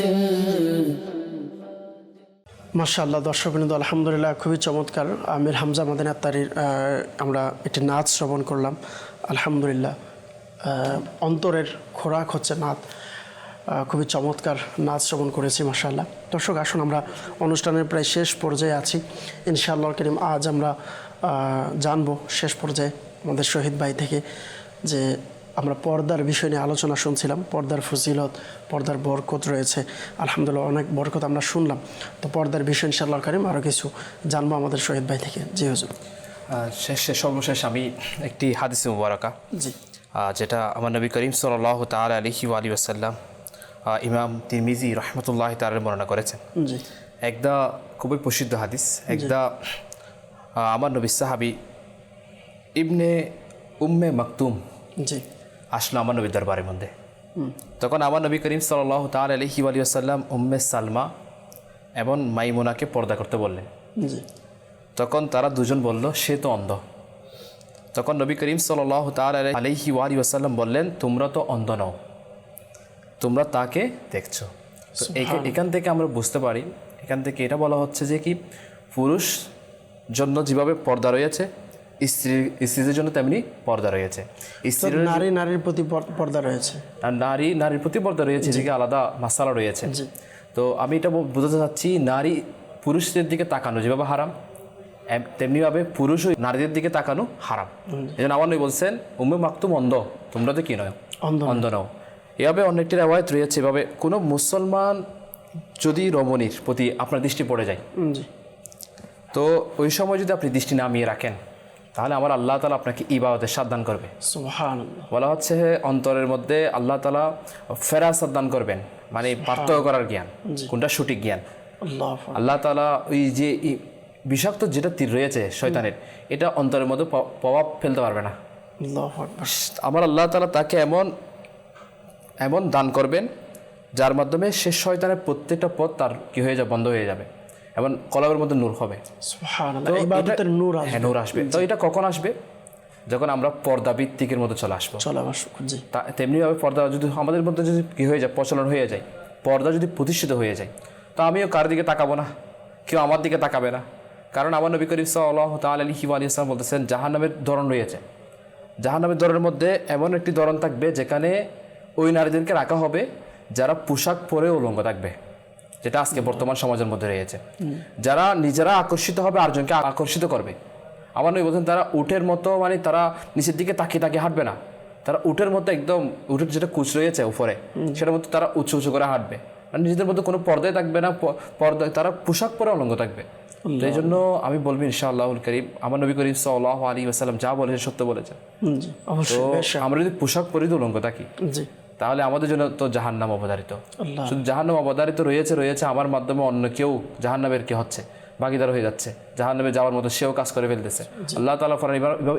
মাশাআল্লাহ, দর্শকবৃন্দ আলহামদুলিল্লাহ, খুবই চমৎকার। আমির হামজা মাদানী আত্তারির আমরা একটি নাচ শ্রবণ করলাম। আলহামদুলিল্লাহ, অন্তরের খোরাক হচ্ছে নাচ। খুবই চমৎকার নাচ শ্রবণ করেছি মাশাআল্লাহ। দর্শক আসুন, আমরা অনুষ্ঠানের প্রায় শেষ পর্যায়ে আছি। ইনশাআল্লাহ করিম আজ আমরা জানবো শেষ পর্যায়ে আমাদের শহীদ ভাই থেকে যে আমরা পর্দার বিষয় নিয়ে আলোচনা শুনছিলাম, পর্দার ফজিলত, পর্দার বরকত রয়েছে। আলহামদুলিল্লাহ অনেক বরকত আমরা শুনলাম। তো পর্দার বিষয় ইনশাআল্লাহ করিম আরও কিছু জানবো আমাদের শহীদ ভাই থেকে। জি হুজুর। সর্বশেষ আমি একটি হাদিস মুবারাকা, জি, যেটা আমার নবী করিম সাল্লাল্লাহু তাআলা আলাইহি ওয়া আলিহি ওয়াসাল্লাম ইমাম তিরমিজি রাহমাতুল্লাহি তাআলা বর্ণনা করেছেন। জি, একদা খুবই প্রসিদ্ধ হাদিস। একদা আমার নবী সাহাবী ইবনে উম্মে মাকতুম জি, আসলো আমার নবীর দরবারের মধ্যে। তখন আমার নবী করিম সাল্লাল্লাহু তাআলা আলাইহি ওয়া আলিহি ওয়াসাল্লাম উম্মে সালমা এবং মাইমুনাকে পর্দা করতে বললেন। জি, তখন তারা দুজন বলল, সে তো অন্ধ। তখন নবী করিম সাল্লাল্লাহু তাআলা আলাইহি ওয়া আলিহি ওয়াসাল্লাম বললেন, তোমরা তো অন্ধ নও, তোমরা তাকে দেখছো। তো এখান থেকে আমরা বুঝতে পারি, এখান থেকে এটা বলা হচ্ছে যে কি পুরুষ জন্য যেভাবে পর্দা রয়েছে, স্ত্রীদের জন্য তেমনি পর্দা রয়েছে। স্ত্রীর নারীর প্রতি পর্দা রয়েছে, আর নারীর প্রতি পর্দা রয়েছে, যে আলাদা মাসালা রয়েছে। তো আমি এটা বোঝাতে চাচ্ছি, নারী পুরুষদের দিকে তাকানো যেভাবে হারাম, তেমনিভাবে পুরুষও নারীদের দিকে তাকানো হারাম। এই জন্য আমার নবী বলছেন, উম্মে মাকতুম অন্ধ, তোমরা তো কি নয়, অন্ধ নও। এভাবে অনেকটি রেওয়ায়েত রয়েছে। এভাবে কোনো মুসলমান যদি রমণীর প্রতি আপনার দৃষ্টি পড়ে যায়, তো ওই সময় যদি আপনি দৃষ্টি নামিয়ে রাখেন, তাহলে আমার আল্লাহ তাআলা আপনাকে ইবাদতের সাধদান করবে। সুবহানাল্লাহ। বলা হচ্ছে অন্তরের মধ্যে আল্লাহ তাআলা ফেরাসাত দান করবেন, মানে পার্থক্য করার জ্ঞান, কোনটা সঠিক জ্ঞান। আল্লাহ তাআলা ওই যে বিষাক্ত যেটা তীর রয়েছে শয়তানের, এটা অন্তরের মধ্যে প্রভাব ফেলতে পারবে না। আমার আল্লাহ তাআলা তাকে এমন দান করবেন, যার মাধ্যমে সে শয়তানের প্রত্যেকটা পথ তার কি হয়ে যাবে, বন্ধ হয়ে যাবে, এবং কলবের মধ্যে নূর হবে। নূর আসবে। তো এটা কখন আসবে? যখন আমরা পর্দা ভিত্তিকের মধ্যে চলে আসবো। তেমনিভাবে পর্দা যদি আমাদের মধ্যে যদি কি হয়ে যায়, প্রচলন হয়ে যায়, পর্দা যদি প্রতিষ্ঠিত হয়ে যায়, তো আমিও কার দিকে তাকাবো না, কেউ আমার দিকে তাকাবে না। কারণ আমার নবী করিম সাল্লাল্লাহু তাআলা আলাইহি ওয়া সাল্লাম বলতেছেন, জাহান্নামের ধরন রয়েছে। জাহান্নামের ধরনের মধ্যে এমন একটি ধরন থাকবে, যেখানে ওই নারীদেরকে রাখা হবে যারা পোশাক পরে উলঙ্গ থাকবে, যেটা আজকে বর্তমান সমাজের মধ্যে রয়েছে। যারা নিজেরা আকর্ষিত হবে, আরেকজনকে আকর্ষিত করবে। আমার নবী বলছেন, তারা উটের মতো, মানে তারা নিচের দিকে তাকিয়ে তাকিয়ে হাঁটবে না, তারা উটের মতো একদম, উটের যেটা কুচ রয়েছে উপরে, সেটার মধ্যে তারা উঁচু উঁচু করে হাঁটবে, আর নিজেদের মধ্যে কোনো পর্দায় থাকবে না, পর্দায় তারা পোশাক পরে উলঙ্গ থাকবে। এই জন্য আমি বলবো ইনশাআল্লাহুল কারীম, আমার নবী করিম সাল্লাল্লাহু আলাইহি ওয়াসাল্লাম যা বলেছেন সত্য বলেছেন। তো আমরা যদি পোশাক পরিধি উলঙ্গ থাকি, তাহলে আমাদের জন্য তো জাহান্নাম অবধারিত। শুধু জাহান্নাম অবধারিত রয়েছে, আমার মাধ্যমে অন্য কেউ জাহান্নামের কি হচ্ছে, ভাগীদার হয়ে যাচ্ছে, জাহান্নামে যাওয়ার মতো সেও কাজ করে ফেলতেছে। আল্লাহ তাআলা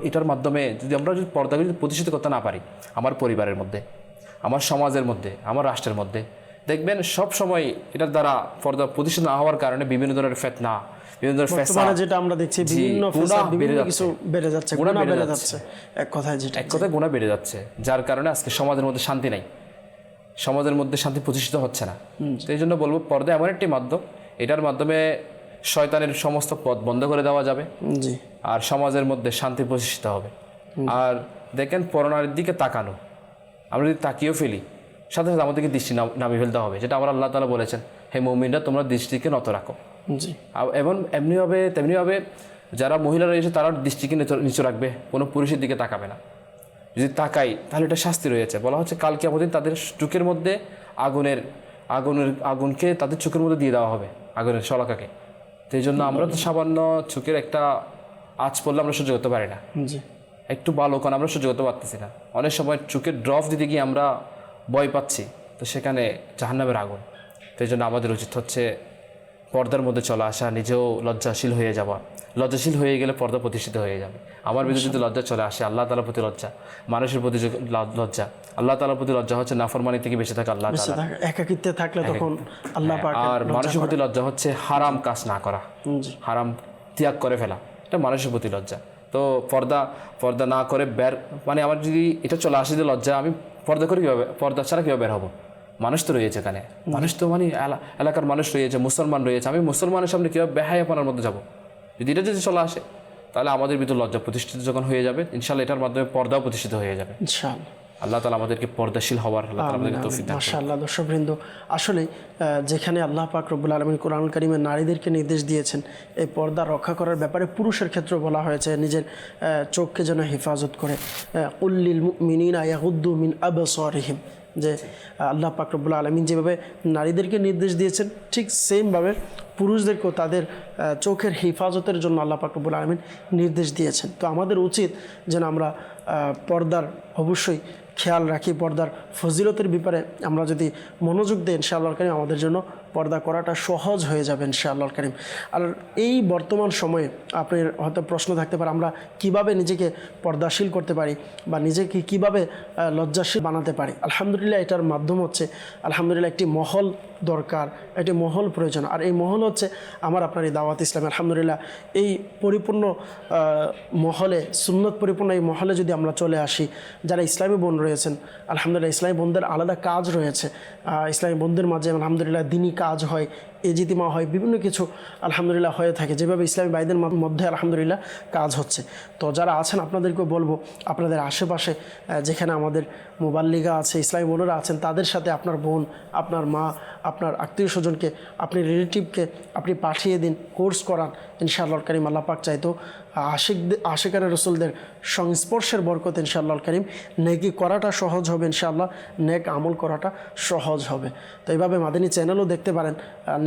এটার মাধ্যমে যদি আমরা যদি পর্দাকে যদি প্রতিষ্ঠিত করতে না পারি, আমার পরিবারের মধ্যে, আমার সমাজের মধ্যে, আমার রাষ্ট্রের মধ্যে, দেখবেন সব সময় এটার দ্বারা পর্দা প্রতিষ্ঠিত না হওয়ার কারণে বিভিন্ন ধরনের ফিতনা, বিভিন্ন ধরনের ফ্যাসাদ, যেটা আমরা দেখছি, বিভিন্ন ফ্যাসাদ, বিভিন্ন কিছু বেড়ে যাচ্ছে, গুনাহ বেড়ে যাচ্ছে, এক কথায় গুনাহ বেড়ে যাচ্ছে, যার কারণে আজকে সমাজের মধ্যে শান্তি নাই, সমাজের মধ্যে শান্তি প্রতিষ্ঠিত হচ্ছে না। তো এই জন্য বলবো, পর্দা এমন একটি মাধ্যম, এটার মাধ্যমে শয়তানের সমস্ত পথ বন্ধ করে দেওয়া যাবে, আর সমাজের মধ্যে শান্তি প্রতিষ্ঠিত হবে। আর দেখেন, পরনারীর দিকে তাকানো, আমরা যদি তাকিয়েও ফেলি, সাথে সাথে আমাদেরকে দৃষ্টি নামিয়ে ফেলতে হবে, যেটা আমার আল্লাহ তাআলা বলেছেন, হে মুমিনরা, তোমরা দৃষ্টিকে নত রাখো। এবং তেমনিভাবে যারা মহিলারা এসে, তারা দৃষ্টিকে নিচু রাখবে, কোনো পুরুষের দিকে তাকাবে না। যদি তাকাই, তাহলে এটা শাস্তি রয়েছে। বলা হচ্ছে, কাল কিয়ামতের দিন তাদের চোখের মধ্যে আগুনকে তাদের চোখের মধ্যে দিয়ে দেওয়া হবে, আগুনের শলাকাকে। তো এই জন্য আমরা তো সামান্য চোখের একটা আঁচ পড়লে আমরা সহ্য করতে পারি না, একটু বালকন আমরা সহ্য করতে পারতেছি না। অনেক সময় চোখের ড্রপ দিতে গিয়ে আমরা ভয় পাচ্ছি, তো সেখানে জাহান্নামের আগুন। তো এই জন্য আমাদের উচিত হচ্ছে পর্দার মধ্যে চলে আসা, নিজেও লজ্জাশীল হয়ে যাওয়া। লজ্জাশীল হয়ে গেলে পর্দা প্রতিষ্ঠিত হয়ে যাবে। আমার ভিতরে যদি লজ্জা চলে আসে, আল্লাহ তাআলার প্রতি লজ্জা, মানুষের প্রতি লজ্জা, আল্লাহ তাআলার প্রতি লজ্জা হচ্ছে নাফরমানি থেকে বেঁচে থাকা, আল্লাহ তাআলা একাকিত্বে থাকলে তখন আল্লাহ পাক। আর মানুষের প্রতি লজ্জা হচ্ছে হারাম কাজ না করা, হারাম ত্যাগ করে ফেলা, এটা মানুষের প্রতি লজ্জা। তো পর্দা না করে মানে আমার যদি এটা চলে আসে যে লজ্জা, আমি পর্দা করে কীভাবে, পর্দা ছাড়া কীভাবে বের হবো? মানুষ তো রয়েছে এখানে, মানুষ তো মানে এলাকার মানুষ রয়েছে, মুসলমান রয়েছে, আমি মুসলমানের সামনে কীভাবে বেহায়াপনার মধ্যে যাবো? যদি এটা যদি চলে আসে, তাহলে আমাদের ভিতর লজ্জা প্রতিষ্ঠিত যখন হয়ে যাবে, ইনশাআল্লাহ এটার মাধ্যমে পর্দাও প্রতিষ্ঠিত হয়ে যাবে। ইনশাআল্লাহ। আল্লাহ তাআলা আমাদেরকে পর্দাশীল হওয়ার আল্লাহ তাআলা আমাদেরকে তৌফিক দান করুন। মাশাআল্লাহ। দর্শকবৃন্দ, আসলে যেখানে আল্লাহ পাক রব্বুল আলামিন কোরআনুল কারীমে নারীদেরকে নির্দেশ দিয়েছেন এই পর্দা রক্ষা করার ব্যাপারে, পুরুষের ক্ষেত্রে বলা হয়েছে নিজের চোখকে যেন হেফাজত করে। কুল লিল মুমিনিনা ইয়াগুদ্দু মিন আবসারিহিম, যে আল্লাহ পাক রব্বুল আলামিন যেভাবে নারীদেরকে নির্দেশ দিয়েছেন ঠিক সেমভাবে পুরুষদেরকেও তাদের চোখের হেফাজতের জন্য আল্লাহ পাক রব্বুল আলামিন নির্দেশ দিয়েছেন। তো আমাদের উচিত যেন আমরা পর্দার অবশ্যই খেয়াল রাখি, পর্দার ফজিলতের ব্যাপারে আমরা যদি মনোযোগ দিই ইনশাআল্লাহ কারীম আমাদের জন্য পর্দা করাটা সহজ হয়ে যাবে ইনশাআল্লাহ কারীম। আর এই বর্তমান সময়ে আপনার হয়তো প্রশ্ন থাকতে পারে আমরা কিভাবে নিজেকে পর্দাশীল করতে পারি বা নিজেকে কিভাবে লজ্জাশীল বানাতে পারি। আলহামদুলিল্লাহ এটার মাধ্যম হচ্ছে আলহামদুলিল্লাহ একটি মহল দরকার, একটি মহল প্রয়োজন। আর এই মহল হচ্ছে আমার আপনার এই দাওয়াত ইসলাম। আলহামদুলিল্লাহ এই পরিপূর্ণ মহলে, সুন্নত পরিপূর্ণ এই মহলে যদি আমরা চলে আসি, যারা ইসলামী বোন রয়েছেন আলহামদুলিল্লাহ, ইসলামী বোনদের আলাদা কাজ রয়েছে, ইসলামী বোনদের মাঝে আলহামদুলিল্লাহ দিনী কাজ হয়, ইজতিমা হয়, বিভিন্ন কিছু আলহামদুলিল্লাহ হয়ে থাকে, যেভাবে ইসলামী ভাইদের মধ্যে আলহামদুলিল্লাহ কাজ হচ্ছে। তো যারা আছেন আপনাদেরকেও বলবো আপনাদের আশেপাশে যেখানে আমাদের মুবাল্লিগা আছে, ইসলামী বোনেরা আছেন, তাদের সাথে আপনার বোন, আপনার মা, আপনার আত্মীয় স্বজনকে, আপনি রিলেটিভকে আপনি পাঠিয়ে দিন, কোর্স করান। ইনশাআল্লাহ কারীম আল্লাহ পাক চাইতো আশিকানে রসুলদের সংস্পর্শের বরকত ইনশাআল্লাহ কারীম নেকি করাটা সহজ হবে, ইনশাআল্লাহ নেক আমল করাটা সহজ হবে। তো এইভাবে মাদানী চ্যানেলও দেখতে পারেন,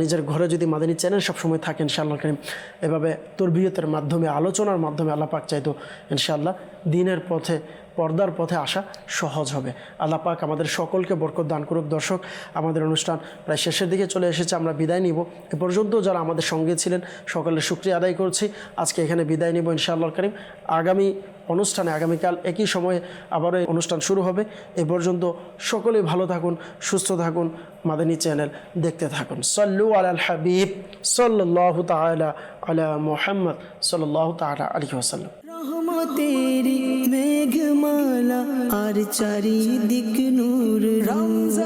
নিজের ঘরে যদি মাদানী চ্যানেল সবসময় থাকে ইনশাআল্লাহ কারীম এভাবে তরবিয়তের মাধ্যমে, আলোচনার মাধ্যমে আল্লাহ পাক চাইতো ইনশাআল্লাহ দিনের পথে, পর্দার পথে আসা সহজ হবে। আল্লাহ পাক আমাদের সকলকে বরকত দান করুক। দর্শক, আমাদের অনুষ্ঠান প্রায় শেষের দিকে চলে এসেছে, আমরা বিদায় নিব। এ পর্যন্ত যারা আমাদের সঙ্গে ছিলেন সকলের শুকরিয়া আদায় করছি। আজকে এখানে বিদায় নিব ইনশাআল্লাহ কারীম। আগামী অনুষ্ঠানে, আগামীকাল একই সময়ে আবারও এই অনুষ্ঠান শুরু হবে। এ পর্যন্ত সকলেই ভালো থাকুন, সুস্থ থাকুন, মাদানী চ্যানেল দেখতে থাকুন। সাল্লু আলাল হাবিব সাল্লাল্লাহু তাআলা আলা মুহাম্মদ সাল্লাল্লাহু তাআলা আলাইহি ওয়াসাল্লাম। রহমতেরি মেঘমালা আর চারিদিক নূর, রমজান